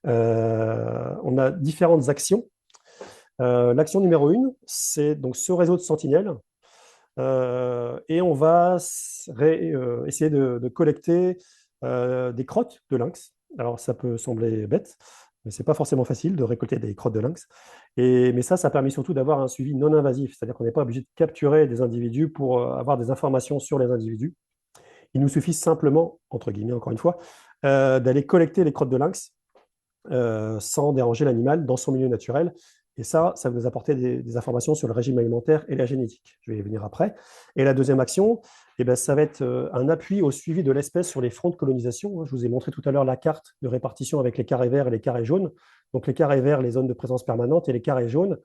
On a différentes actions. L'action numéro 1, c'est donc ce réseau de sentinelles. Et on va essayer de collecter des crottes de lynx. Alors, ça peut sembler bête, mais ce n'est pas forcément facile de récolter des crottes de lynx. Mais ça permet surtout d'avoir un suivi non invasif, c'est-à-dire qu'on n'est pas obligé de capturer des individus pour avoir des informations sur les individus. Il nous suffit simplement, entre guillemets encore une fois, d'aller collecter les crottes de lynx sans déranger l'animal dans son milieu naturel. Et ça va nous apporter des informations sur le régime alimentaire et la génétique. Je vais y venir après. Et la deuxième action, eh ben, ça va être un appui au suivi de l'espèce sur les fronts de colonisation. Je vous ai montré tout à l'heure la carte de répartition avec les carrés verts et les carrés jaunes. Donc les carrés verts, les zones de présence permanente, et les carrés jaunes,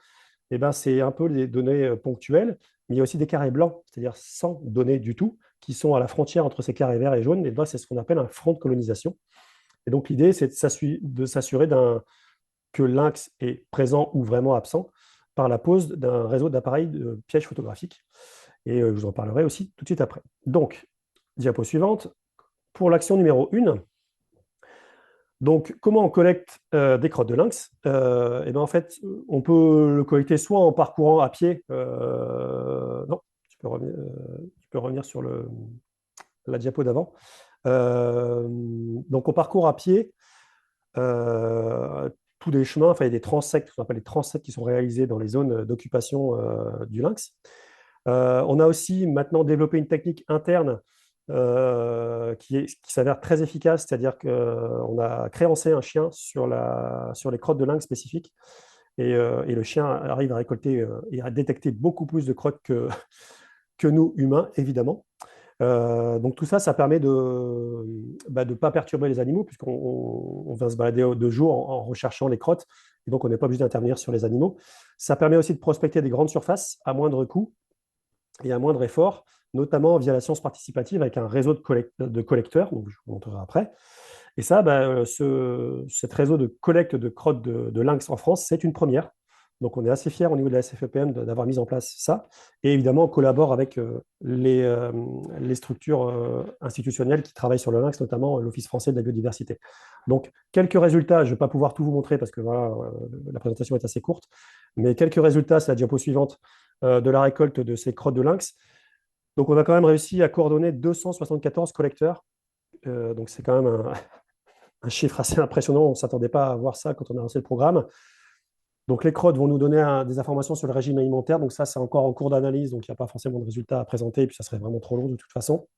eh ben, c'est un peu les données ponctuelles, mais il y a aussi des carrés blancs, c'est-à-dire sans données du tout, qui sont à la frontière entre ces carrés verts et jaunes. Et là, c'est ce qu'on appelle un front de colonisation. Et donc l'idée, c'est de s'assurer que lynx est présent ou vraiment absent par la pose d'un réseau d'appareils de pièges photographiques. Et je vous en parlerai aussi tout de suite après. Donc, diapo suivante. Pour l'action numéro 1, donc, comment on collecte des crottes de lynx? Et ben, en fait, on peut le collecter soit en parcourant à pied. Non, tu peux revenir sur la diapo d'avant. Donc, on parcourt à pied tous les chemins, enfin, il y a des transects, ce qu'on appelle les transects qui sont réalisés dans les zones d'occupation du lynx. On a aussi maintenant développé une technique interne qui s'avère très efficace, c'est-à-dire qu'on a créancé un chien sur les crottes de lynx spécifiques et le chien arrive à récolter et à détecter beaucoup plus de crottes que nous, humains, évidemment. Donc tout ça, ça permet de ne pas perturber les animaux puisqu'on va se balader de jour en recherchant les crottes et donc on n'est pas obligé d'intervenir sur les animaux. Ça permet aussi de prospecter des grandes surfaces à moindre coût et à moindre effort, notamment via la science participative avec un réseau de collecteurs, donc je vous montrerai après. Et ça, cet réseau de collecte de crottes de lynx en France, c'est une première. Donc on est assez fiers au niveau de la SFEPM d'avoir mis en place ça. Et évidemment, on collabore avec les structures institutionnelles qui travaillent sur le lynx, notamment l'Office français de la biodiversité. Donc quelques résultats, je ne vais pas pouvoir tout vous montrer parce que voilà, la présentation est assez courte, mais quelques résultats, c'est la diapo suivante, de la récolte de ces crottes de lynx. Donc on a quand même réussi à coordonner 274 collecteurs. Donc c'est quand même un chiffre assez impressionnant. On ne s'attendait pas à voir ça quand on a lancé le programme. Donc, les crottes vont nous donner des informations sur le régime alimentaire. Donc, ça, c'est encore en cours d'analyse. Donc, il n'y a pas forcément de résultats à présenter. Et puis, ça serait vraiment trop long de toute façon.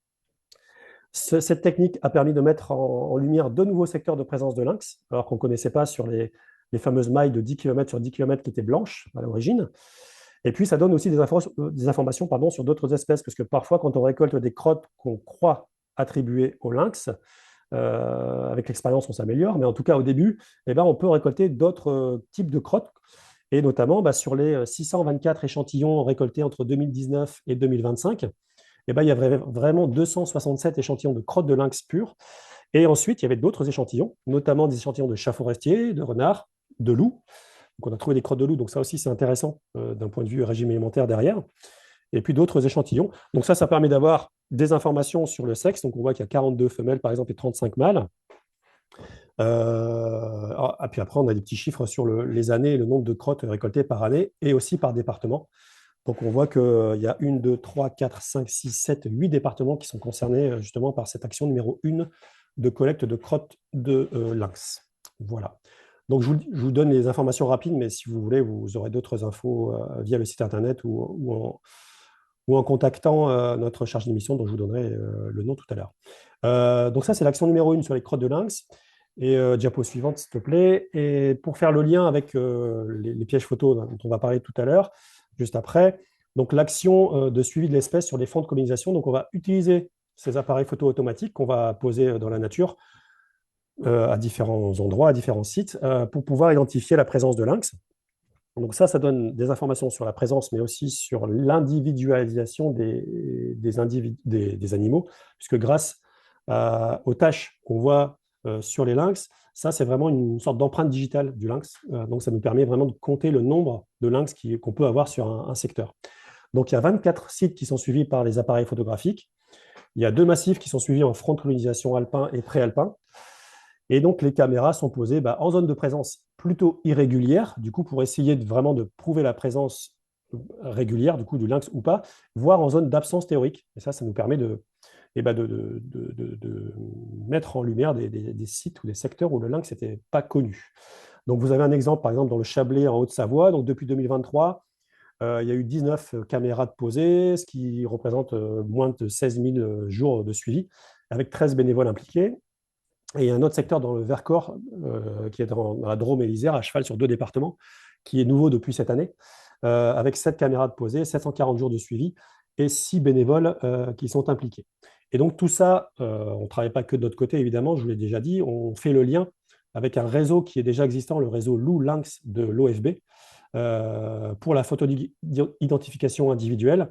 Cette technique a permis de mettre en lumière de nouveaux secteurs de présence de lynx, alors qu'on ne connaissait pas sur les fameuses mailles de 10 km sur 10 km qui étaient blanches à l'origine. Et puis, ça donne aussi des informations sur d'autres espèces, parce que parfois, quand on récolte des crottes qu'on croit attribuées au lynx, avec l'expérience, on s'améliore, mais en tout cas, au début, on peut récolter d'autres types de crottes. Et notamment, sur les 624 échantillons récoltés entre 2019 et 2025, eh ben, il y avait vraiment 267 échantillons de crottes de lynx pures. Et ensuite, il y avait d'autres échantillons, notamment des échantillons de chats forestiers, de renards, de loups. Donc, on a trouvé des crottes de loups, donc ça aussi, c'est intéressant d'un point de vue régime alimentaire derrière. Et puis d'autres échantillons. Donc ça permet d'avoir des informations sur le sexe. Donc, on voit qu'il y a 42 femelles, par exemple, et 35 mâles. Et puis après, on a des petits chiffres sur les années et le nombre de crottes récoltées par année et aussi par département. Donc, on voit qu'il y a 1, 2, 3, 4, 5, 6, 7, 8 départements qui sont concernés justement par cette action numéro 1 de collecte de crottes de lynx. Voilà. Donc, je vous donne les informations rapides, mais si vous voulez, vous aurez d'autres infos via le site internet ou en contactant notre chargé d'émission, dont je vous donnerai le nom tout à l'heure. Donc, ça, c'est l'action numéro 1 sur les crottes de lynx. Et diapo suivante, s'il te plaît. Et pour faire le lien avec les pièges photos dont on va parler tout à l'heure, juste après, donc l'action de suivi de l'espèce sur les fonds de colonisation. Donc, on va utiliser ces appareils photo automatiques qu'on va poser dans la nature à différents endroits, à différents sites, pour pouvoir identifier la présence de lynx. Donc ça donne des informations sur la présence, mais aussi sur l'individualisation des animaux, puisque grâce aux tâches qu'on voit sur les lynx, ça, c'est vraiment une sorte d'empreinte digitale du lynx. Donc ça nous permet vraiment de compter le nombre de lynx qu'on peut avoir sur un secteur. Donc il y a 24 sites qui sont suivis par les appareils photographiques. Il y a 2 massifs qui sont suivis en front de colonisation alpin et préalpin. Et donc, les caméras sont posées en zone de présence plutôt irrégulière, du coup, pour essayer vraiment de prouver la présence régulière, du coup, du lynx ou pas, voire en zone d'absence théorique. Et ça nous permet de mettre en lumière des sites ou des secteurs où le lynx n'était pas connu. Donc, vous avez un exemple, par exemple, dans le Chablais, en Haute-Savoie. Donc, depuis 2023, il y a eu 19 caméras de posées, ce qui représente moins de 16 000 jours de suivi, avec 13 bénévoles impliqués. Et il y a un autre secteur dans le Vercors, qui est dans la Drôme et l'Isère, à cheval sur 2 départements, qui est nouveau depuis cette année, avec 7 caméras de posée, 740 jours de suivi et 6 bénévoles qui sont impliqués. Et donc tout ça, on ne travaille pas que de notre côté, évidemment, je vous l'ai déjà dit, on fait le lien avec un réseau qui est déjà existant, le réseau Loup Lynx de l'OFB, pour la photo-identification individuelle,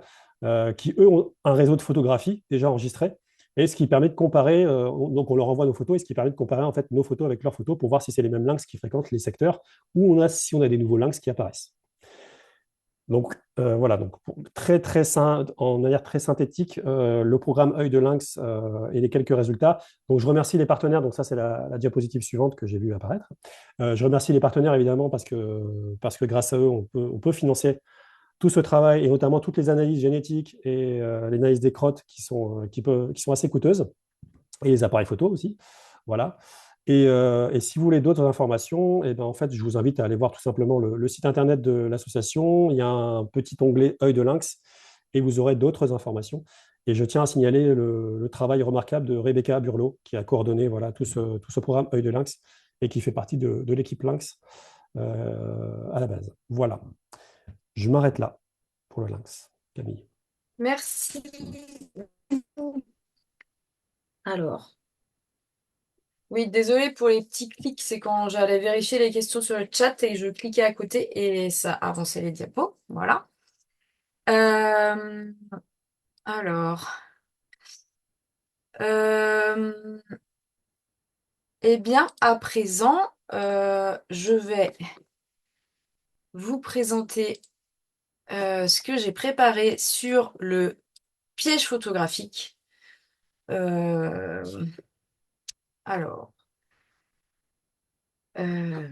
qui, eux, ont un réseau de photographie déjà enregistré, et ce qui permet de comparer, donc on leur envoie nos photos, et ce qui permet de comparer en fait nos photos avec leurs photos pour voir si c'est les mêmes lynx qui fréquentent les secteurs ou si on a des nouveaux lynx qui apparaissent. Donc voilà, donc en manière très synthétique, le programme œil de lynx et les quelques résultats. Donc je remercie les partenaires, donc ça c'est la diapositive suivante que j'ai vu apparaître. Je remercie les partenaires évidemment parce que grâce à eux, on peut financer tout ce travail et notamment toutes les analyses génétiques et les analyses des crottes qui sont assez coûteuses et les appareils photo aussi. Voilà. Et si vous voulez d'autres informations, en fait, je vous invite à aller voir tout simplement le site internet de l'association. Il y a un petit onglet œil de lynx et vous aurez d'autres informations. Et je tiens à signaler le travail remarquable de Rebecca Burlot, qui a coordonné voilà, tout ce programme œil de lynx et qui fait partie de l'équipe lynx à la base. Voilà. Je m'arrête là pour le lynx, Camille. Merci. Alors, oui, désolé pour les petits clics, c'est quand j'allais vérifier les questions sur le chat et je cliquais à côté et ça avançait les diapos. Voilà. Euh, alors, euh, eh bien, à présent, je vais vous présenter ce que j'ai préparé sur le piège photographique. Euh, alors, euh,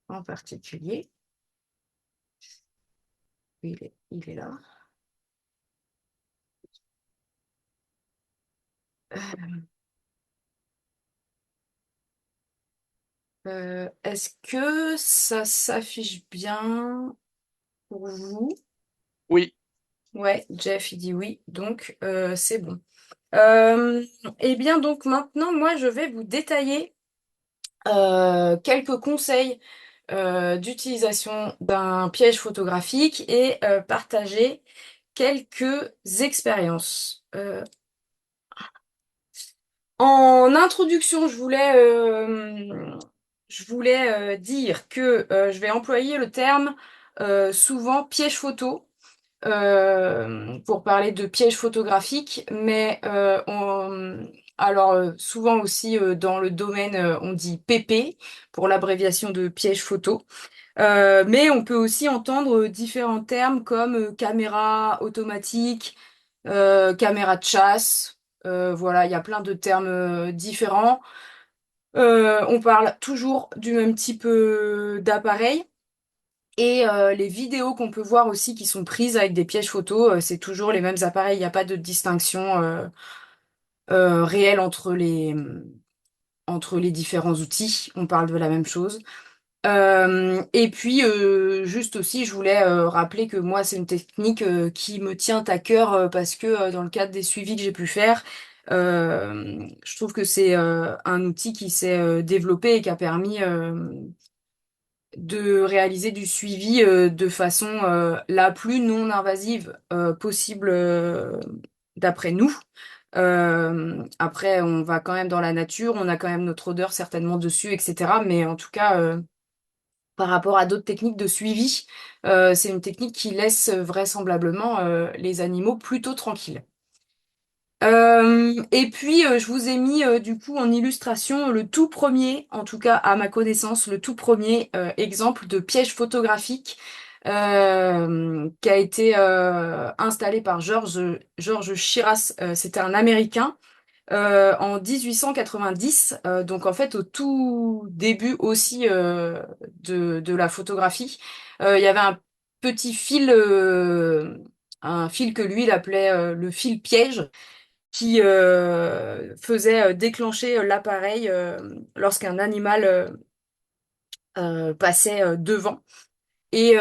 en particulier, il est là. Est-ce que ça s'affiche bien pour vous? Oui, Ouais, Jeff, il dit oui, donc c'est bon. Euh, eh bien, donc maintenant, moi, je vais vous détailler quelques conseils d'utilisation d'un piège photographique et partager quelques expériences. En introduction, je voulais je voulais dire que je vais employer le terme souvent piège photo pour parler de piège photographique, mais alors souvent aussi dans le domaine on dit PP pour l'abréviation de piège photo. Mais on peut aussi entendre différents termes comme caméra automatique, caméra de chasse. Voilà, il y a plein de termes différents. On parle toujours du même type d'appareil. Et les vidéos qu'on peut voir aussi qui sont prises avec des pièges photos, c'est toujours les mêmes appareils. Il n'y a pas de distinction réelle entre les différents outils. On parle de la même chose. Et puis, juste aussi, je voulais rappeler que moi, c'est une technique qui me tient à cœur parce que dans le cadre des suivis que j'ai pu faire, je trouve que c'est un outil qui s'est développé et qui a permis de réaliser du suivi de façon la plus non invasive possible d'après nous. Après, on va quand même dans la nature, on a quand même notre odeur certainement dessus, etc. Mais en tout cas, par rapport à d'autres techniques de suivi, c'est une technique qui laisse vraisemblablement les animaux plutôt tranquilles. Et puis, je vous ai mis du coup en illustration le tout premier, en tout cas à ma connaissance, le tout premier exemple de piège photographique qui a été installé par George Shiras. C'était un Américain en 1890. Donc en fait, au tout début aussi de la photographie, il y avait un fil que lui il appelait le fil piège qui faisait déclencher l'appareil lorsqu'un animal passait devant. Et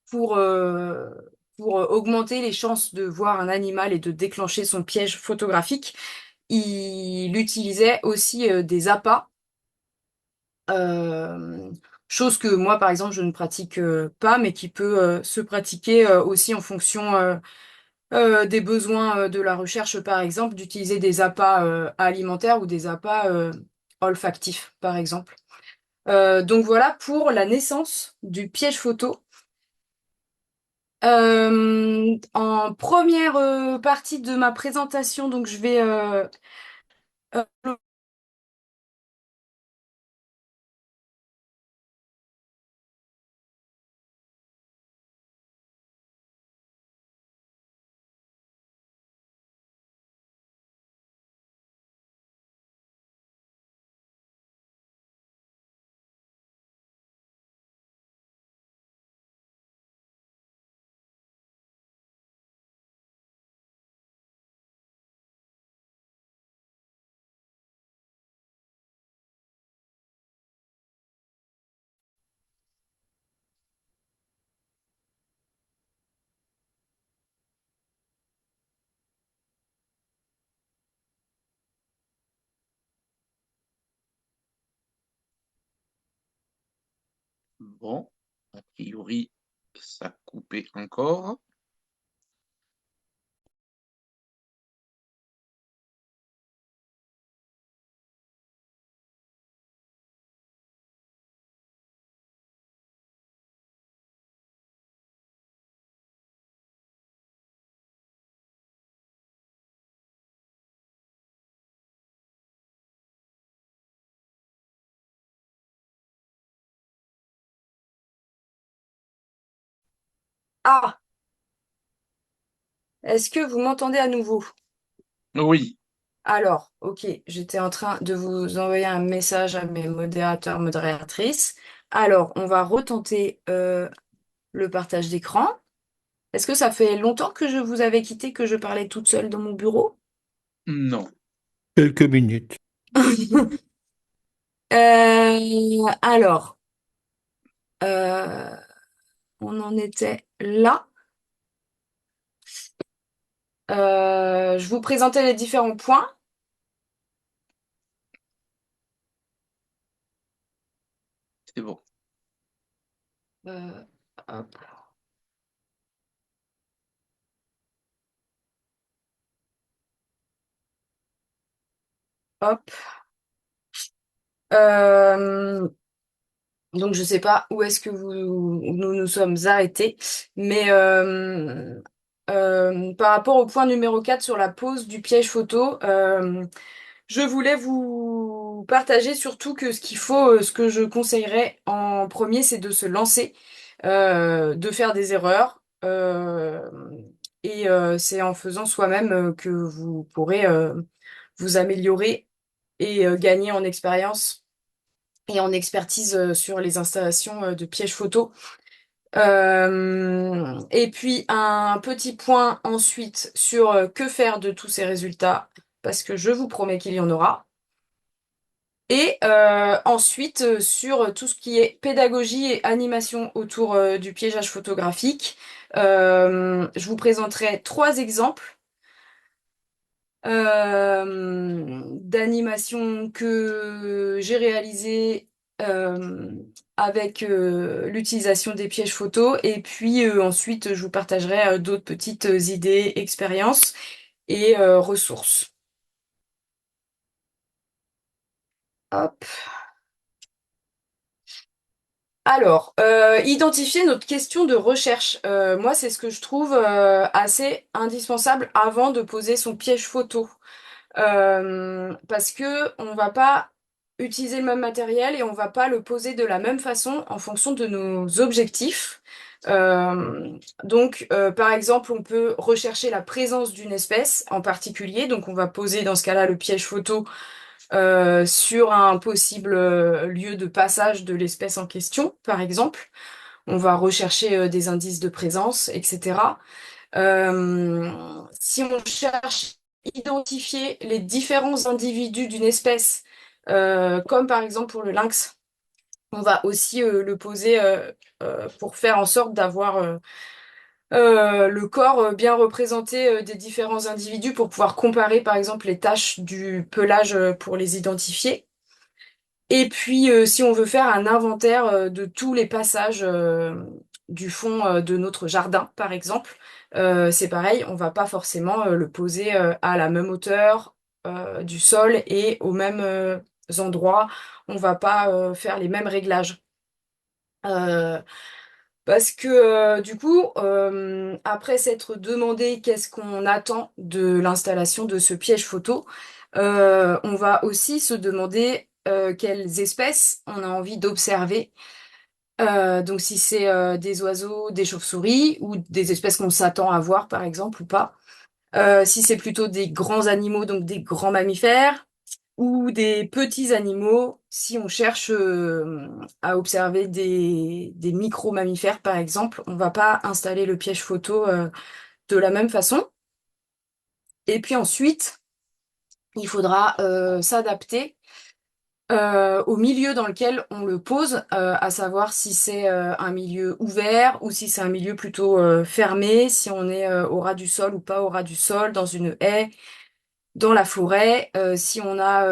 pour, euh, pour augmenter les chances de voir un animal et de déclencher son piège photographique, il utilisait aussi des appâts, euh, chose que moi, par exemple, je ne pratique pas, mais qui peut se pratiquer aussi en fonction des besoins de la recherche, par exemple, d'utiliser des appâts alimentaires ou des appâts olfactifs, par exemple. Donc voilà pour la naissance du piège photo. En première partie de ma présentation, donc je vais euh, Bon, a priori, ça coupait encore. Ah, est-ce que vous m'entendez à nouveau? Oui, Alors, ok, j'étais en train de vous envoyer un message à mes modérateurs, modératrices. Alors, on va retenter le partage d'écran. Est-ce que ça fait longtemps que je vous avais quitté, que je parlais toute seule dans mon bureau? non. Quelques minutes. Alors, euh, on en était là. Je vous présentais les différents points. C'est bon. Euh, hop, hop. Euh, donc je sais pas où est-ce que nous nous sommes arrêtés, mais par rapport au point numéro 4 sur la pose du piège photo, je voulais vous partager surtout que ce qu'il faut, ce que je conseillerais en premier, c'est de se lancer, de faire des erreurs, et c'est en faisant soi-même que vous pourrez vous améliorer et gagner en expérience et en expertise sur les installations de pièges photo. Et puis un petit point ensuite sur que faire de tous ces résultats, parce que je vous promets qu'il y en aura. Et ensuite, sur tout ce qui est pédagogie et animation autour du piégeage photographique, je vous présenterai trois exemples d'animation que j'ai réalisé avec l'utilisation des pièges photos. Et puis ensuite, je vous partagerai d'autres petites idées, expériences et ressources. Hop. Alors, identifier notre question de recherche. Moi, c'est ce que je trouve assez indispensable avant de poser son piège photo. Parce que on va pas utiliser le même matériel et on va pas le poser de la même façon en fonction de nos objectifs. Par exemple, on peut rechercher la présence d'une espèce en particulier. Donc, on va poser dans ce cas-là le piège photo sur un possible lieu de passage de l'espèce en question, par exemple. On va rechercher des indices de présence, etc. Si on cherche à identifier les différents individus d'une espèce, comme par exemple pour le lynx, on va aussi le poser pour faire en sorte d'avoir le corps bien représenté des différents individus pour pouvoir comparer par exemple les taches du pelage pour les identifier. Et puis, si on veut faire un inventaire de tous les passages du fond de notre jardin, par exemple, c'est pareil, on va pas forcément le poser à la même hauteur du sol et aux mêmes endroits. On va pas faire les mêmes réglages. Euh, Parce que du coup, après s'être demandé qu'est-ce qu'on attend de l'installation de ce piège photo, on va aussi se demander quelles espèces on a envie d'observer. Donc si c'est des oiseaux, des chauves-souris ou des espèces qu'on s'attend à voir par exemple ou pas. Si c'est plutôt des grands animaux, donc des grands mammifères, ou des petits animaux, si on cherche à observer des micro-mammifères, par exemple, on va pas installer le piège photo de la même façon. Et puis ensuite, il faudra s'adapter au milieu dans lequel on le pose, à savoir si c'est un milieu ouvert ou si c'est un milieu plutôt fermé, si on est au ras du sol ou pas au ras du sol, dans une haie, dans la forêt, si on a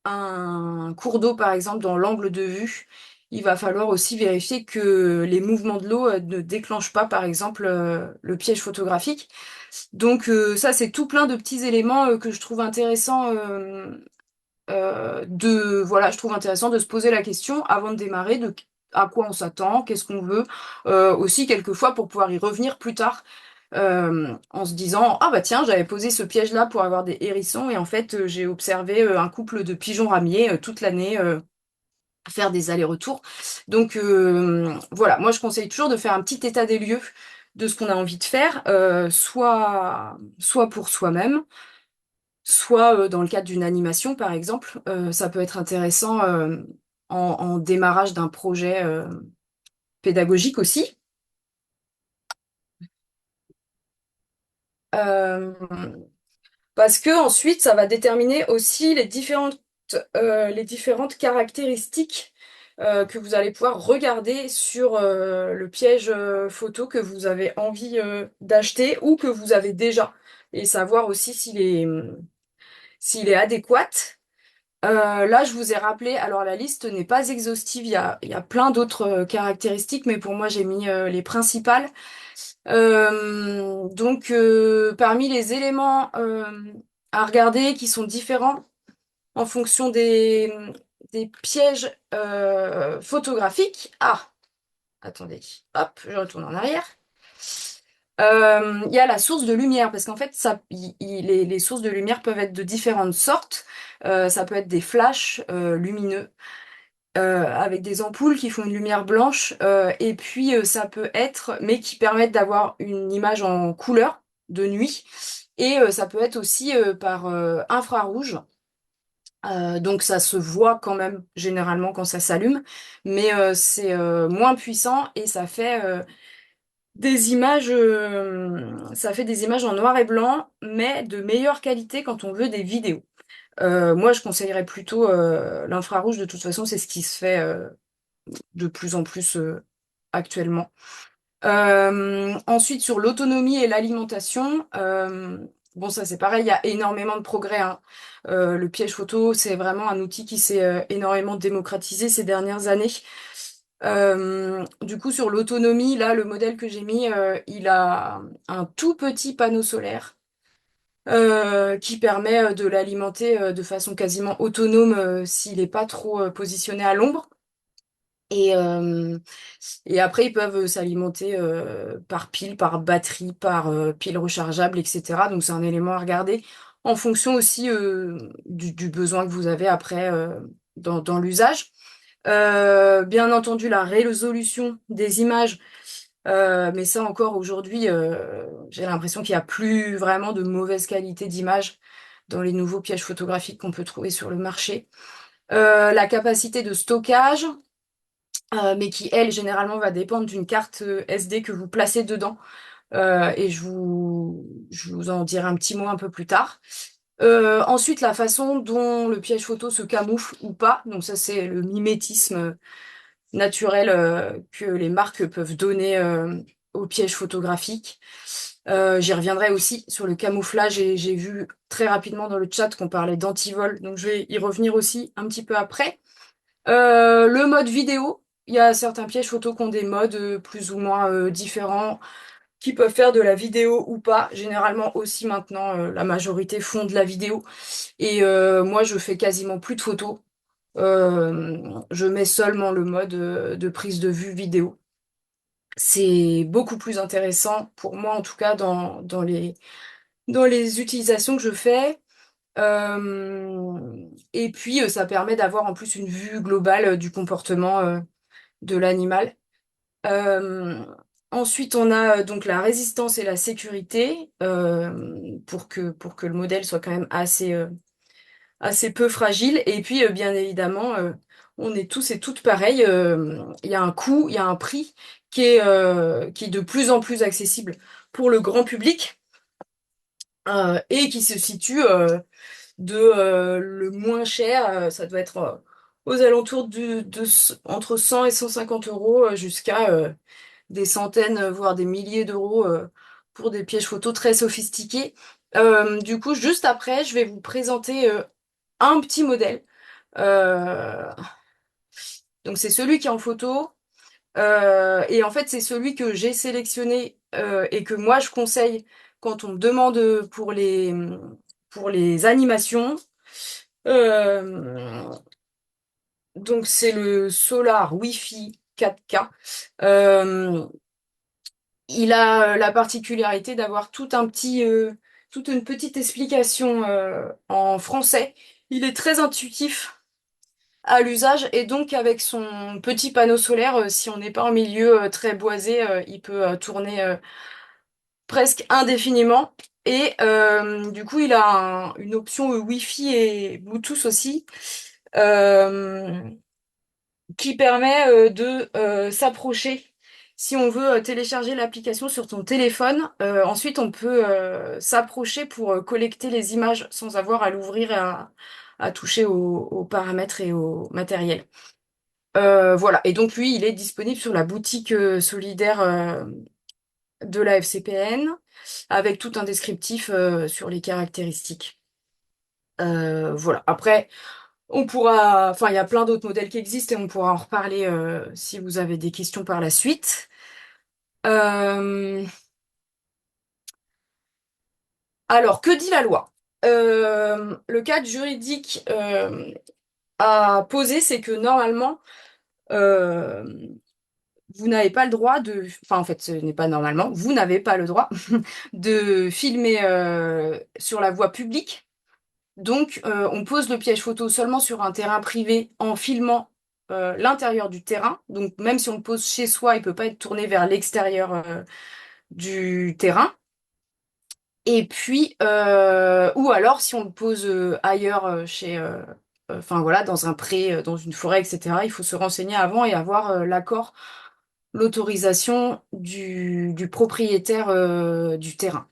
un cours d'eau, par exemple, dans l'angle de vue, il va falloir aussi vérifier que les mouvements de l'eau ne déclenchent pas, par exemple, le piège photographique. Donc ça, c'est tout plein de petits éléments que je trouve intéressant voilà, je trouve intéressant de se poser la question avant de démarrer de à quoi on s'attend, qu'est-ce qu'on veut, aussi quelquefois pour pouvoir y revenir plus tard. En se disant, ah bah tiens, j'avais posé ce piège-là pour avoir des hérissons et en fait j'ai observé un couple de pigeons ramiers toute l'année faire des allers-retours. Donc voilà, moi je conseille toujours de faire un petit état des lieux de ce qu'on a envie de faire, soit pour soi-même, soit dans le cadre d'une animation par exemple. Ça peut être intéressant en démarrage d'un projet pédagogique aussi. Euh, Parce que ensuite, ça va déterminer aussi les différentes caractéristiques que vous allez pouvoir regarder sur le piège photo que vous avez envie d'acheter ou que vous avez déjà, et savoir aussi s'il est adéquat. Là, je vous ai rappelé, alors la liste n'est pas exhaustive, il y a plein d'autres caractéristiques, mais pour moi, j'ai mis les principales. Parmi les éléments à regarder qui sont différents, en fonction des pièges photographiques. Ah, attendez, hop, je retourne en arrière. Il y a la source de lumière, parce qu'en fait, les sources de lumière peuvent être de différentes sortes. Ça peut être des flashs lumineux avec des ampoules qui font une lumière blanche, et puis ça peut être, mais qui permettent d'avoir une image en couleur de nuit, et ça peut être aussi par infrarouge. Donc ça se voit quand même généralement quand ça s'allume, mais c'est moins puissant et ça fait des images en noir et blanc, mais de meilleure qualité quand on veut des vidéos. Moi, je conseillerais plutôt l'infrarouge. De toute façon, c'est ce qui se fait de plus en plus actuellement. Ensuite, sur l'autonomie et l'alimentation, bon, ça c'est pareil, il y a énormément de progrès, hein. Le piège photo, c'est vraiment un outil qui s'est énormément démocratisé ces dernières années. Du coup, sur l'autonomie, là, le modèle que j'ai mis, il a un tout petit panneau solaire qui permet de l'alimenter de façon quasiment autonome s'il n'est pas trop positionné à l'ombre. Et, euh, et après, ils peuvent s'alimenter par pile, par batterie, par pile rechargeable, etc. Donc c'est un élément à regarder en fonction aussi du besoin que vous avez après dans l'usage. Bien entendu, la résolution des images, mais ça encore aujourd'hui, j'ai l'impression qu'il n'y a plus vraiment de mauvaise qualité d'image dans les nouveaux pièges photographiques qu'on peut trouver sur le marché. La capacité de stockage, mais qui, elle, généralement, va dépendre d'une carte SD que vous placez dedans. Et je vous en dirai un petit mot un peu plus tard. Ensuite, la façon dont le piège photo se camoufle ou pas. Donc ça, c'est le mimétisme naturel que les marques peuvent donner au piège photographique. J'y reviendrai aussi sur le camouflage et j'ai vu très rapidement dans le chat qu'on parlait d'antivol. Donc je vais y revenir aussi un petit peu après. Le mode vidéo, il y a certains pièges photo qui ont des modes plus ou moins différents, qui peuvent faire de la vidéo ou pas. Généralement aussi maintenant, la majorité font de la vidéo. Et moi, je fais quasiment plus de photos. Je mets seulement le mode de prise de vue vidéo. C'est beaucoup plus intéressant pour moi, en tout cas, dans les utilisations que je fais. Et puis, ça permet d'avoir en plus une vue globale du comportement de l'animal. Euh, Ensuite, on a donc la résistance et la sécurité pour que le modèle soit quand même assez peu fragile. Et puis, bien évidemment, on est tous et toutes pareils. Il y a un coût, il y a un prix qui est de plus en plus accessible pour le grand public et qui se situe le moins cher, ça doit être aux alentours entre 100 et 150 euros jusqu'à des centaines, voire des milliers d'euros pour des pièges photos très sophistiqués. Du coup, juste après, je vais vous présenter un petit modèle. Euh, donc, c'est celui qui est en photo. Et en fait, c'est celui que j'ai sélectionné et que moi, je conseille quand on me demande pour les animations. Euh, donc c'est le Solar Wi-Fi 4K. Euh, il a la particularité d'avoir toute une petite explication en français. Il est très intuitif à l'usage et donc avec son petit panneau solaire, si on n'est pas en milieu très boisé, il peut tourner presque indéfiniment. Et du coup, il a une option Wi-Fi et Bluetooth aussi. Euh, qui permet de s'approcher. Si on veut télécharger l'application sur ton téléphone, ensuite on peut s'approcher pour collecter les images sans avoir à l'ouvrir et à toucher aux paramètres et au matériel. Voilà, et donc lui, il est disponible sur la boutique solidaire de la FCPN avec tout un descriptif sur les caractéristiques. Voilà, après, enfin, il y a plein d'autres modèles qui existent et on pourra en reparler si vous avez des questions par la suite. Euh, Alors, que dit la loi? le cadre juridique à poser, c'est que normalement, euh, vous n'avez pas le droit de... Enfin, en fait, ce n'est pas normalement. Vous n'avez pas le droit de filmer sur la voie publique. Donc, on pose le piège photo seulement sur un terrain privé en filmant l'intérieur du terrain. Donc, même si on le pose chez soi, il peut pas être tourné vers l'extérieur du terrain. Et puis, ou alors, si on le pose ailleurs, enfin voilà, dans un pré, dans une forêt, etc., il faut se renseigner avant et avoir l'accord, l'autorisation du propriétaire du terrain.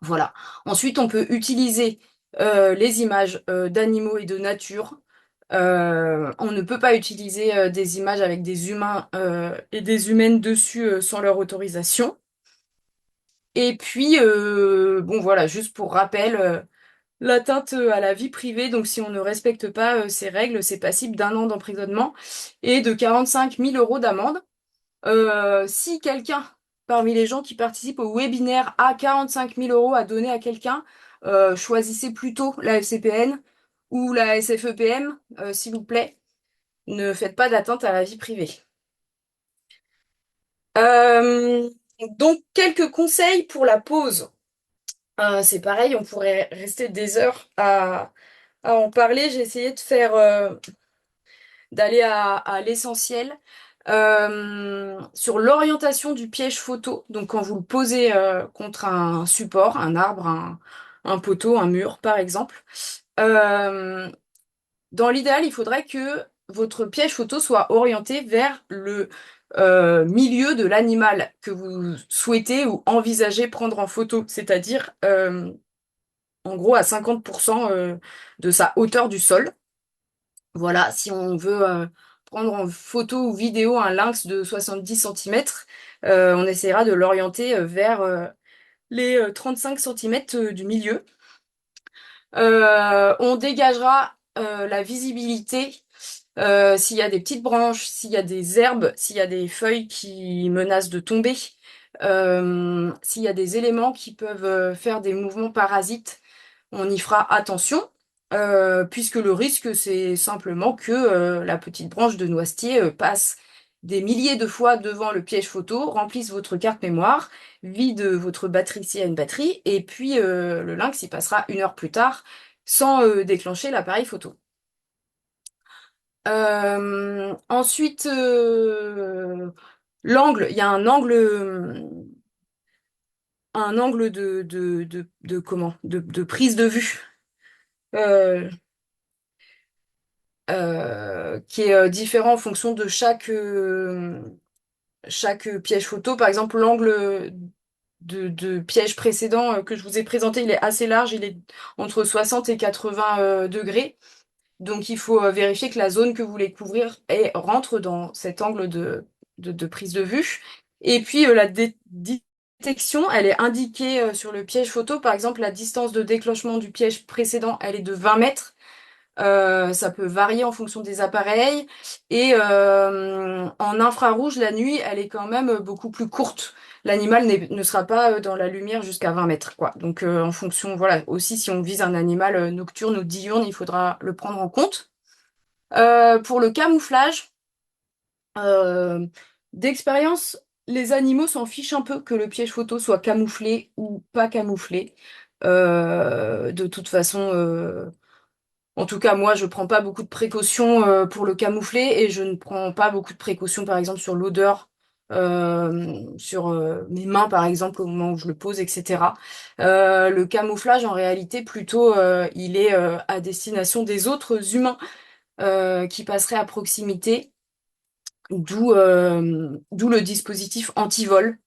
Voilà. Ensuite, on peut utiliser les images d'animaux et de nature. On ne peut pas utiliser des images avec des humains et des humaines dessus sans leur autorisation. Et puis, bon voilà, juste pour rappel, l'atteinte à la vie privée, donc si on ne respecte pas ces règles, c'est passible d'1 an d'emprisonnement et de 45 000 € d'amende. Si quelqu'un, parmi les gens qui participent au webinaire, a 45 000 € à donner à quelqu'un, choisissez plutôt la FCPN ou la SFEPM, s'il vous plaît. Ne faites pas d'atteinte à la vie privée. Euh, donc, quelques conseils pour la pause. C'est pareil, on pourrait rester des heures à en parler. J'ai essayé de faire, d'aller à l'essentiel. Sur l'orientation du piège photo, donc quand vous le posez contre un support, un arbre, un poteau, un mur par exemple, euh, dans l'idéal, il faudrait que votre piège photo soit orienté vers le milieu de l'animal que vous souhaitez ou envisagez prendre en photo, c'est-à-dire en gros à 50% de sa hauteur du sol. Voilà, si on veut prendre en photo ou vidéo un lynx de 70 centimètres, on essaiera de l'orienter vers les 35 centimètres du milieu. On dégagera la visibilité s'il y a des petites branches, s'il y a des herbes, s'il y a des feuilles qui menacent de tomber, s'il y a des éléments qui peuvent faire des mouvements parasites, on y fera attention, puisque le risque, c'est simplement que la petite branche de noisetier passe des milliers de fois devant le piège photo, remplisse votre carte mémoire, vide votre batterie s'il y a une batterie, et puis le lynx y passera 1 heure plus tard sans déclencher l'appareil photo. Ensuite, l'angle, il y a un angle de comment? De prise de vue. Euh, qui est différent en fonction de chaque piège photo. Par exemple, l'angle de piège précédent que je vous ai présenté, il est assez large, il est entre 60 et 80 degrés. Donc il faut vérifier que la zone que vous voulez couvrir rentre dans cet angle de prise de vue. Et puis la détection, elle est indiquée sur le piège photo. Par exemple, la distance de déclenchement du piège précédent, elle est de 20 mètres. Ça peut varier en fonction des appareils. Et en infrarouge, la nuit, elle est quand même beaucoup plus courte. L'animal ne sera pas dans la lumière jusqu'à 20 mètres, quoi. Donc, en fonction, voilà, aussi, si on vise un animal nocturne ou diurne, il faudra le prendre en compte. Pour le camouflage, euh, d'expérience, les animaux s'en fichent un peu que le piège photo soit camouflé ou pas camouflé. De toute façon, en tout cas, moi, je prends pas beaucoup de précautions pour le camoufler et je ne prends pas beaucoup de précautions, par exemple, sur l'odeur, sur mes mains, par exemple, au moment où je le pose, etc. Le camouflage, en réalité, plutôt, il est à destination des autres humains qui passeraient à proximité, d'où le dispositif anti-vol.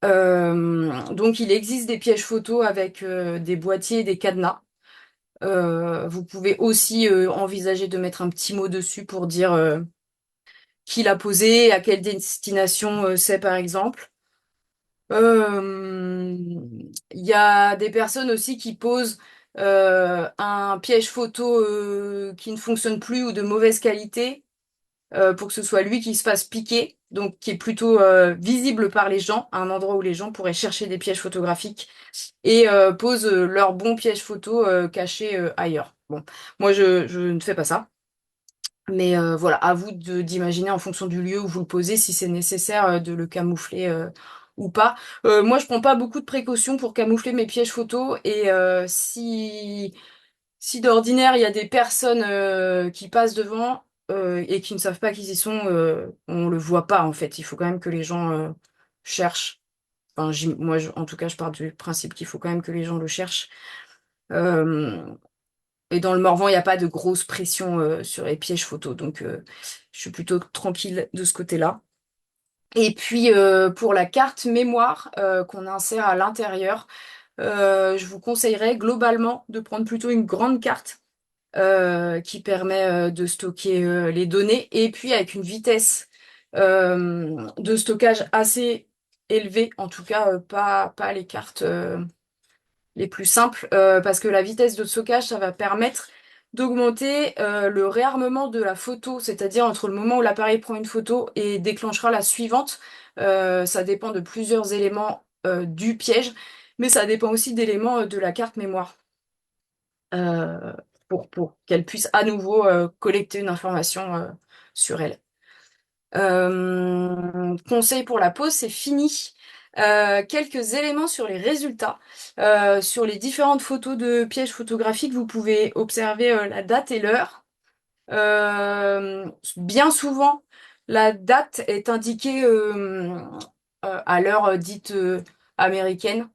Donc, il existe des pièges photos avec des boîtiers et des cadenas. Vous pouvez aussi envisager de mettre un petit mot dessus pour dire qui l'a posé, à quelle destination c'est par exemple. Euh, Il y a des personnes aussi qui posent un piège photo qui ne fonctionne plus ou de mauvaise qualité pour que ce soit lui qui se fasse piquer. donc qui est plutôt visible par les gens, un endroit où les gens pourraient chercher des pièges photographiques et posent leurs bons pièges photos cachés ailleurs. Bon, moi je ne fais pas ça. Mais voilà, à vous d'imaginer en fonction du lieu où vous le posez si c'est nécessaire de le camoufler ou pas. Moi, je prends pas beaucoup de précautions pour camoufler mes pièges photos et si d'ordinaire il y a des personnes qui passent devant et qui ne savent pas qu'ils y sont, on le voit pas en fait. Il faut quand même que les gens cherchent. Enfin, moi, en tout cas, je pars du principe qu'il faut quand même que les gens le cherchent. Euh, et dans le Morvan, il n'y a pas de grosse pression sur les pièges photos, donc je suis plutôt tranquille de ce côté-là. Et puis pour la carte mémoire qu'on insère à l'intérieur, je vous conseillerais globalement de prendre plutôt une grande carte qui permet de stocker les données et puis avec une vitesse de stockage assez élevée, en tout cas pas les cartes les plus simples, parce que la vitesse de stockage, ça va permettre d'augmenter le réarmement de la photo, c'est-à-dire entre le moment où l'appareil prend une photo et déclenchera la suivante. Ça dépend de plusieurs éléments du piège, mais ça dépend aussi d'éléments de la carte mémoire, euh, pour qu'elle puisse à nouveau collecter une information sur elle. Conseil pour la pause, c'est fini. Quelques éléments sur les résultats. Sur les différentes photos de pièges photographiques, vous pouvez observer la date et l'heure. Bien souvent, la date est indiquée à l'heure dite américaine,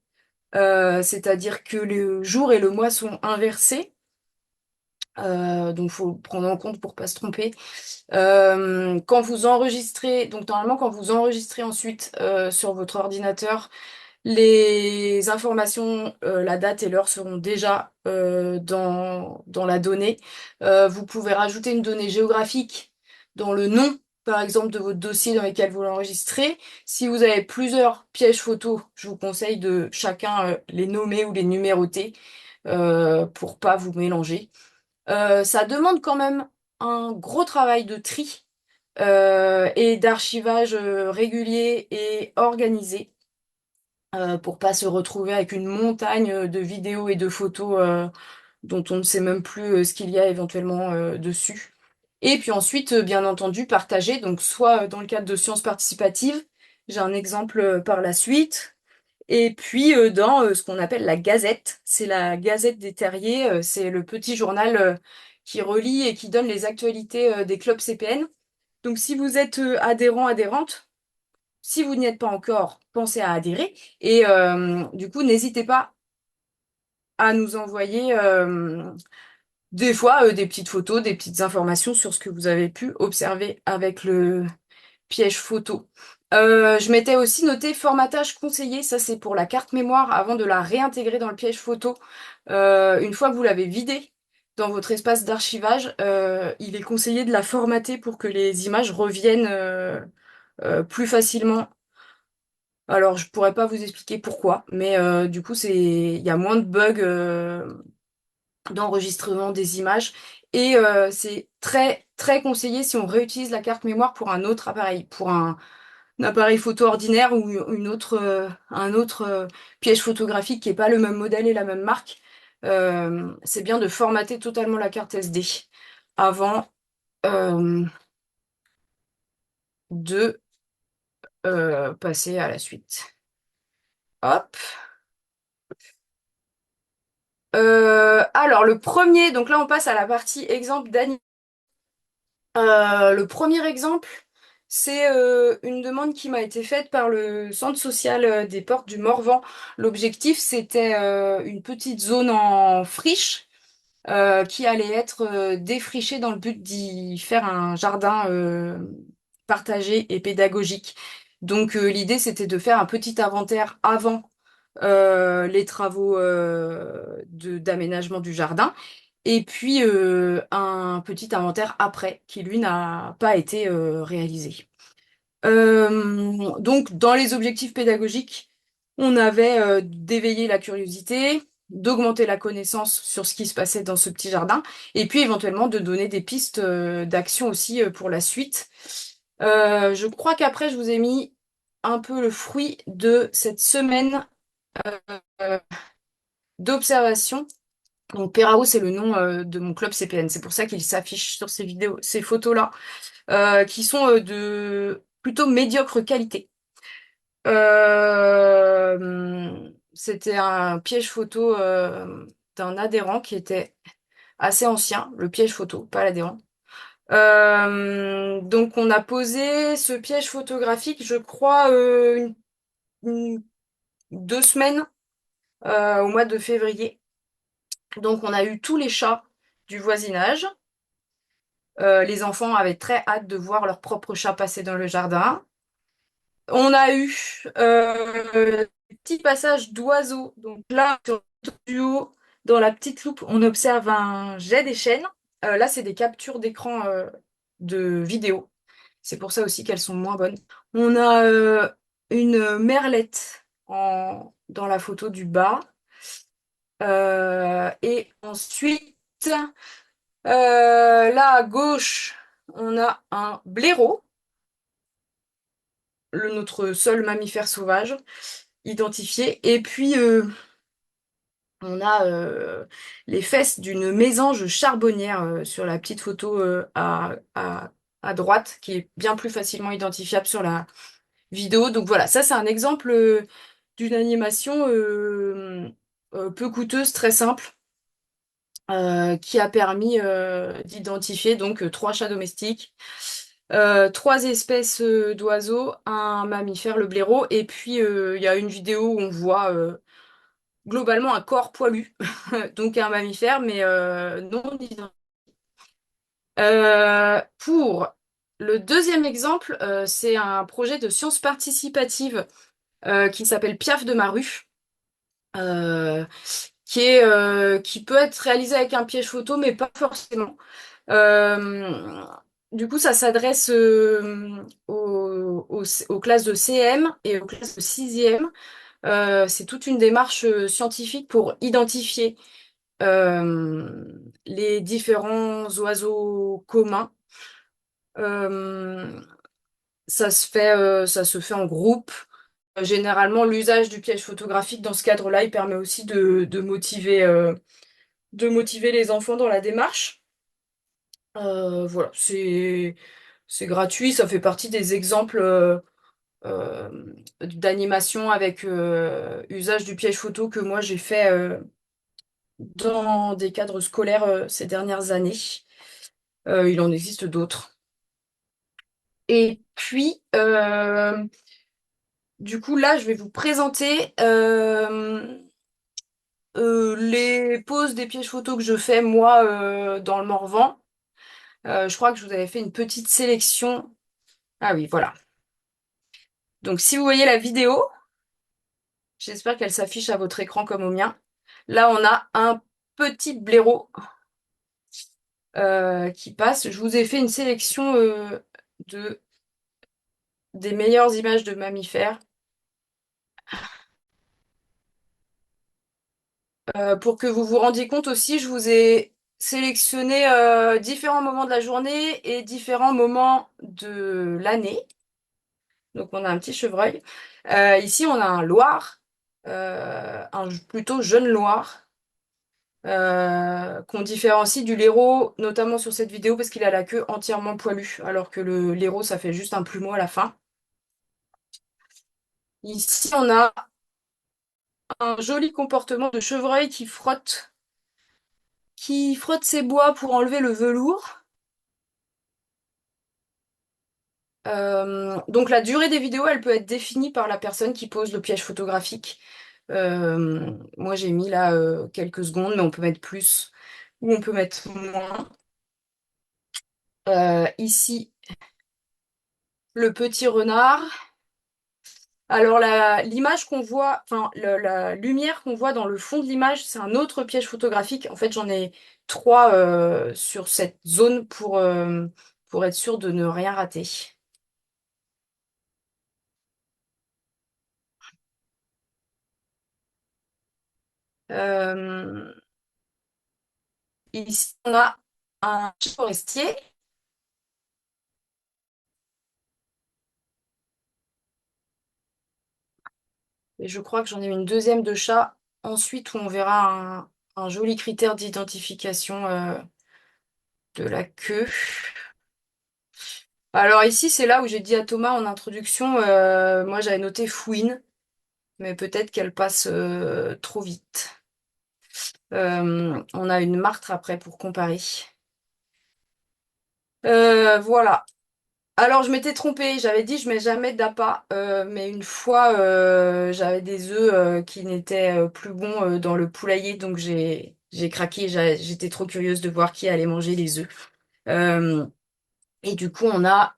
c'est-à-dire que le jour et le mois sont inversés. Donc, il faut le prendre en compte pour pas se tromper. Quand vous enregistrez, donc normalement quand vous enregistrez ensuite sur votre ordinateur, les informations, la date et l'heure seront déjà dans la donnée. Vous pouvez rajouter une donnée géographique dans le nom, par exemple, de votre dossier dans lequel vous l'enregistrez. Si vous avez plusieurs pièges photos, je vous conseille de chacun les nommer ou les numéroter pour pas vous mélanger. Ça demande quand même un gros travail de tri et d'archivage régulier et organisé pour pas se retrouver avec une montagne de vidéos et de photos dont on ne sait même plus ce qu'il y a éventuellement dessus. Et puis ensuite, bien entendu, partager, donc soit dans le cadre de sciences participatives, j'ai un exemple par la suite, et puis dans ce qu'on appelle la Gazette, c'est la Gazette des Terriers, c'est le petit journal qui relie et qui donne les actualités des clubs CPN. Donc si vous êtes adhérent, adhérente, si vous n'y êtes pas encore, pensez à adhérer. Et du coup, n'hésitez pas à nous envoyer des fois des petites photos, des petites informations sur ce que vous avez pu observer avec le piège photo. Je m'étais aussi noté formatage conseillé, ça c'est pour la carte mémoire avant de la réintégrer dans le piège photo. Une fois que vous l'avez vidée dans votre espace d'archivage, il est conseillé de la formater pour que les images reviennent plus facilement. Alors je pourrais pas vous expliquer pourquoi, mais du coup il y a moins de bugs d'enregistrement des images et c'est très très conseillé si on réutilise la carte mémoire pour un autre appareil, pour un appareil photo ordinaire ou un autre piège photographique qui n'est pas le même modèle et la même marque, c'est bien de formater totalement la carte SD avant euh, de passer à la suite. Hop. Alors le premier, donc là on passe à la partie exemple d'animation. Le premier exemple, c'est une demande qui m'a été faite par le centre social des Portes du Morvan. L'objectif, c'était une petite zone en friche qui allait être défrichée dans le but d'y faire un jardin partagé et pédagogique. Donc l'idée, c'était de faire un petit inventaire avant les travaux d'aménagement du jardin. Et puis un petit inventaire après, qui lui n'a pas été réalisé. Donc dans les objectifs pédagogiques, on avait d'éveiller la curiosité, d'augmenter la connaissance sur ce qui se passait dans ce petit jardin, et puis éventuellement de donner des pistes d'action aussi pour la suite. Je crois qu'après, je vous ai mis un peu le fruit de cette semaine euh, d'observation. Donc, Perao, c'est le nom de mon club CPN. C'est pour ça qu'il s'affiche sur ces vidéos, ces photos-là, qui sont de plutôt médiocre qualité. C'était un piège photo d'un adhérent qui était assez ancien, le piège photo, pas l'adhérent. Donc on a posé ce piège photographique, je crois, 2 semaines au mois de février. Donc on a eu tous les chats du voisinage. Les enfants avaient très hâte de voir leur propre chat passer dans le jardin. On a eu des petits passages d'oiseaux. Donc là, sur le du haut, dans la petite loupe, on observe un jet des chênes. Là, c'est des captures d'écran de vidéo. C'est pour ça aussi qu'elles sont moins bonnes. On a une merlette dans la photo du bas. Et ensuite, là à gauche, on a un blaireau, notre seul mammifère sauvage identifié. Et puis, on a les fesses d'une mésange charbonnière sur la petite photo à droite, qui est bien plus facilement identifiable sur la vidéo. Donc voilà, ça c'est un exemple d'une animation peu coûteuse, très simple, qui a permis d'identifier donc trois chats domestiques, trois espèces d'oiseaux, un mammifère, le blaireau, et puis il y a une vidéo où on voit globalement un corps poilu, donc un mammifère, mais non identifié. Pour le deuxième exemple, c'est un projet de science participative qui s'appelle Piaf de ma rue, euh, qui peut être réalisé avec un piège photo, mais pas forcément. Euh, du coup, ça s'adresse aux classes de CM et aux classes de 6e. C'est toute une démarche scientifique pour identifier les différents oiseaux communs. Euh, ça se fait en groupe. Généralement, l'usage du piège photographique dans ce cadre-là, il permet aussi de motiver les enfants dans la démarche. Voilà, c'est gratuit, ça fait partie des exemples euh, d'animation avec usage du piège photo que moi j'ai fait dans des cadres scolaires ces dernières années. Il en existe d'autres. Et puis, du coup, là, je vais vous présenter les poses des pièges photos que je fais moi dans le Morvan. Je crois que je vous avais fait une petite sélection. Ah oui, voilà. Donc, si vous voyez la vidéo, j'espère qu'elle s'affiche à votre écran comme au mien. Là, on a un petit blaireau qui passe. Je vous ai fait une sélection de, des meilleures images de mammifères. Pour que vous vous rendiez compte aussi, je vous ai sélectionné différents moments de la journée et différents moments de l'année. Donc on a un petit chevreuil. Ici, on a un loir, un plutôt jeune loir, qu'on différencie du lérot, notamment sur cette vidéo parce qu'il a la queue entièrement poilue, alors que le lérot, ça fait juste un plumeau à la fin. Ici, on a un joli comportement de chevreuil qui frotte ses bois pour enlever le velours. Donc la durée des vidéos, elle peut être définie par la personne qui pose le piège photographique. Moi, j'ai mis là quelques secondes, mais on peut mettre plus ou on peut mettre moins. Ici, le petit renard. Alors l'image qu'on voit, enfin la lumière qu'on voit dans le fond de l'image, c'est un autre piège photographique. En fait, j'en ai trois sur cette zone pour être sûr de ne rien rater. Euh, Ici, on a un chat forestier. Et je crois que j'en ai une deuxième de chat ensuite où on verra un joli critère d'identification de la queue. Alors ici, c'est là où j'ai dit à Thomas en introduction, moi j'avais noté fouine, mais peut-être qu'elle passe trop vite. On a une martre après pour comparer. Voilà. Alors je m'étais trompée, j'avais dit je mets jamais d'appât, mais une fois j'avais des œufs qui n'étaient plus bons dans le poulailler, donc j'ai craqué, j'étais trop curieuse de voir qui allait manger les œufs. Euh, et du coup on a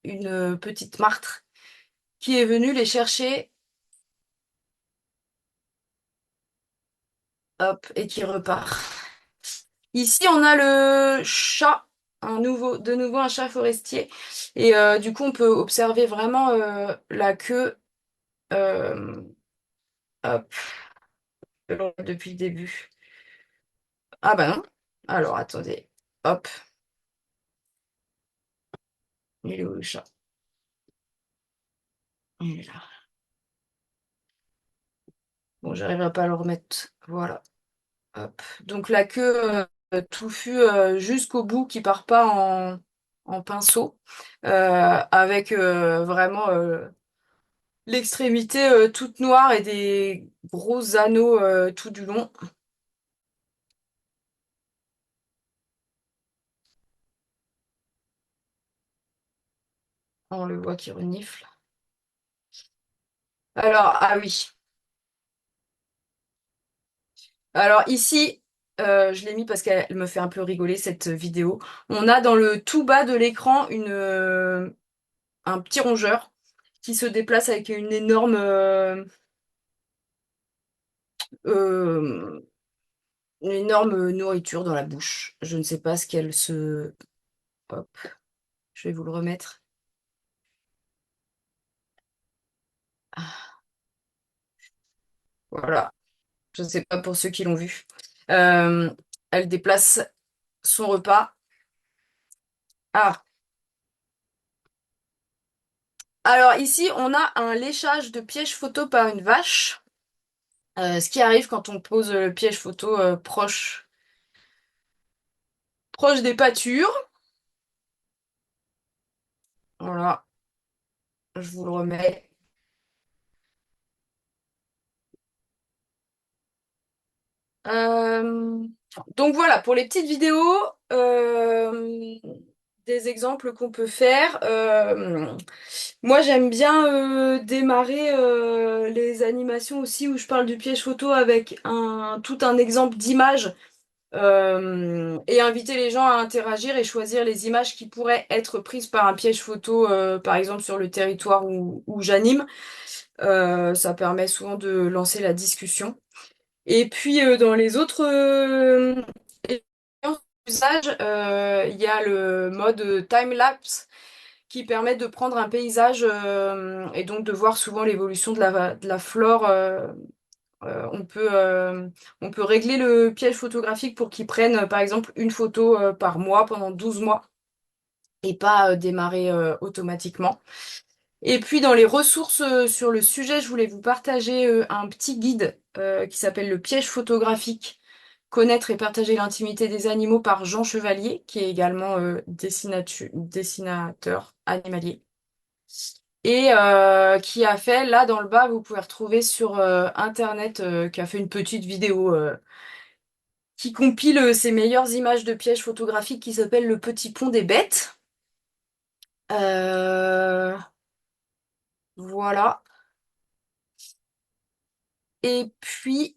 une petite martre qui est venue les chercher, hop, et qui repart. Ici on a le chat, de nouveau un chat forestier, et du coup on peut observer vraiment la queue. euh, Hop, depuis le début. Ah bah non. Alors attendez. Hop, il est où le chat? Il est là. Bon, j'arriverai pas à le remettre. Voilà. Hop. Donc la queue touffue jusqu'au bout qui part pas en pinceau. Avec vraiment l'extrémité toute noire et des gros anneaux tout du long. On le voit qui renifle. Alors, ah oui. Alors ici, je l'ai mis parce qu'elle me fait un peu rigoler cette vidéo. On a dans le tout bas de l'écran un petit rongeur qui se déplace avec euh, une énorme nourriture dans la bouche. Je ne sais pas ce qu'elle se... Hop, je vais vous le remettre. Ah, voilà, je ne sais pas pour ceux qui l'ont vu. Euh, Elle déplace son repas. Ah, alors ici, on a un léchage de piège photo par une vache. Ce qui arrive quand on pose le piège photo proche des pâtures. Voilà, je vous le remets. Euh, donc voilà, pour les petites vidéos, euh, des exemples qu'on peut faire. Moi, j'aime bien démarrer les animations aussi où je parle du piège photo avec tout un exemple d'image. Et inviter les gens à interagir et choisir les images qui pourraient être prises par un piège photo, par exemple sur le territoire où j'anime. Ça permet souvent de lancer la discussion. Et puis dans les autres usages, il y a le mode time-lapse qui permet de prendre un paysage et donc de voir souvent l'évolution de la flore. On peut régler le piège photographique pour qu'il prenne, par exemple, une photo par mois pendant 12 mois et pas démarrer automatiquement. Et puis, dans les ressources sur le sujet, je voulais vous partager un petit guide qui s'appelle Le piège photographique, connaître et partager l'intimité des animaux par Jean Chevalier, qui est également dessinateur animalier. Et qui a fait, là dans le bas, vous pouvez retrouver sur Internet, qui a fait une petite vidéo qui compile ses meilleures images de pièges photographiques qui s'appelle Le Petit Pont des Bêtes. Euh, voilà. Et puis,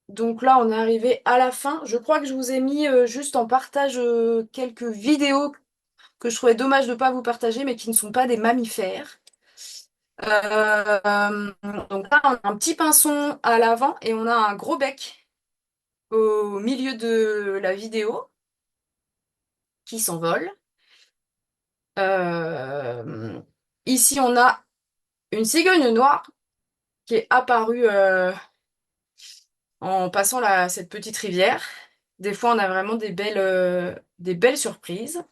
donc là, on est arrivé à la fin. Je crois que je vous ai mis juste en partage quelques vidéos que je trouvais dommage de ne pas vous partager, mais qui ne sont pas des mammifères. Donc là, on a un petit pinson à l'avant et on a un gros bec au milieu de la vidéo qui s'envole. Euh, Ici, on a une cigogne noire qui est apparue en passant cette petite rivière. Des fois, on a vraiment des belles surprises.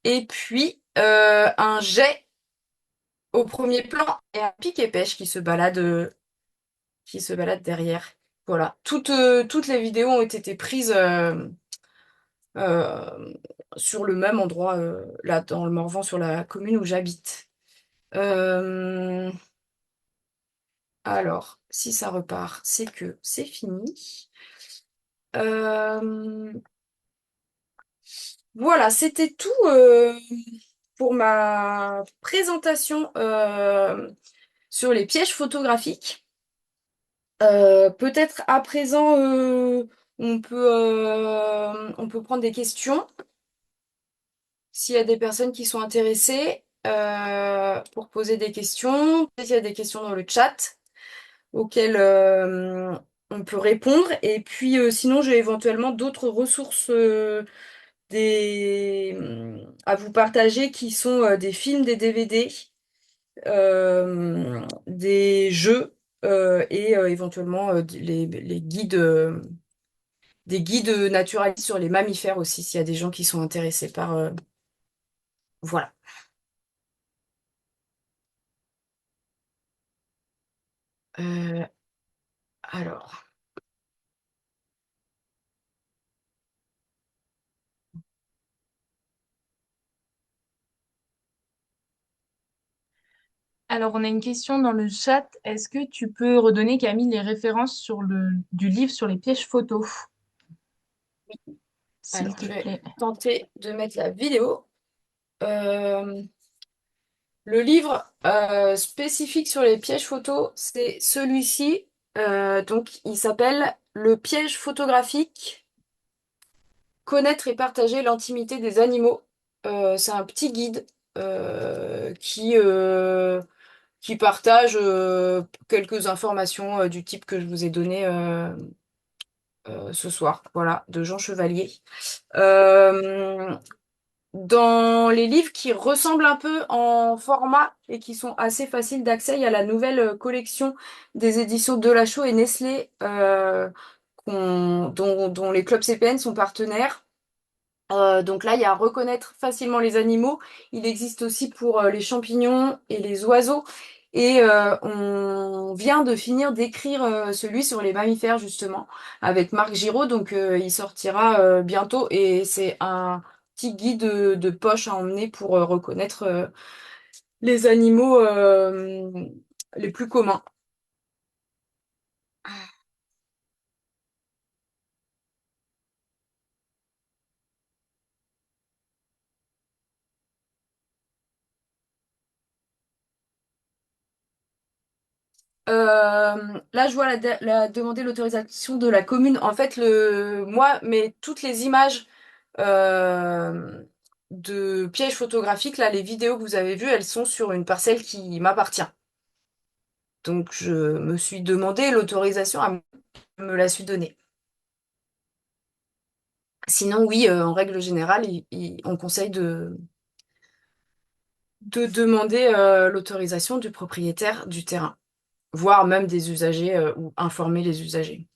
Et puis, un jet au premier plan et un pic et pêche qui se balade derrière. Voilà. Toutes les vidéos ont été prises euh, sur le même endroit, là, dans le Morvan, sur la commune où j'habite. Euh, alors, si ça repart, c'est que c'est fini. Euh, voilà, c'était tout pour ma présentation sur les pièges photographiques. Peut-être à présent, on peut prendre des questions s'il y a des personnes qui sont intéressées pour poser des questions. Peut-être qu'il y a des questions dans le chat auxquelles on peut répondre. Et puis sinon, j'ai éventuellement d'autres ressources à vous partager qui sont des films, des DVD, des jeux et éventuellement les guides, des guides naturalistes sur les mammifères aussi, s'il y a des gens qui sont intéressés par... voilà. Euh, alors, Alors, on a une question dans le chat. Est-ce que tu peux redonner, Camille, les références du livre sur les pièges photos, s'il alors, te je vais plaît? tenter de mettre la vidéo. Euh, le livre spécifique sur les pièges photos, c'est celui-ci. Donc, il s'appelle Le piège photographique, connaître et partager l'intimité des animaux. C'est un petit guide qui partage quelques informations du type que je vous ai donné ce soir, voilà, de Jean Chevalier. Euh, Dans les livres qui ressemblent un peu en format et qui sont assez faciles d'accès, il y a la nouvelle collection des éditions Delachaux et Nestlé dont les clubs CPN sont partenaires. Donc là, il y a reconnaître facilement les animaux. Il existe aussi pour les champignons et les oiseaux. Et on vient de finir d'écrire celui sur les mammifères, justement, avec Marc Giraud. Donc il sortira bientôt. Et c'est un petit guide de poche à emmener pour reconnaître les animaux les plus communs. Là, je vois demander l'autorisation de la commune. En fait, moi, mais toutes les images euh, de pièges photographiques, là, les vidéos que vous avez vues, elles sont sur une parcelle qui m'appartient. Donc, je me suis demandé l'autorisation, me la suis donnée. Sinon, oui, en règle générale, on conseille de demander l'autorisation du propriétaire du terrain, voire même des usagers ou informer les usagers.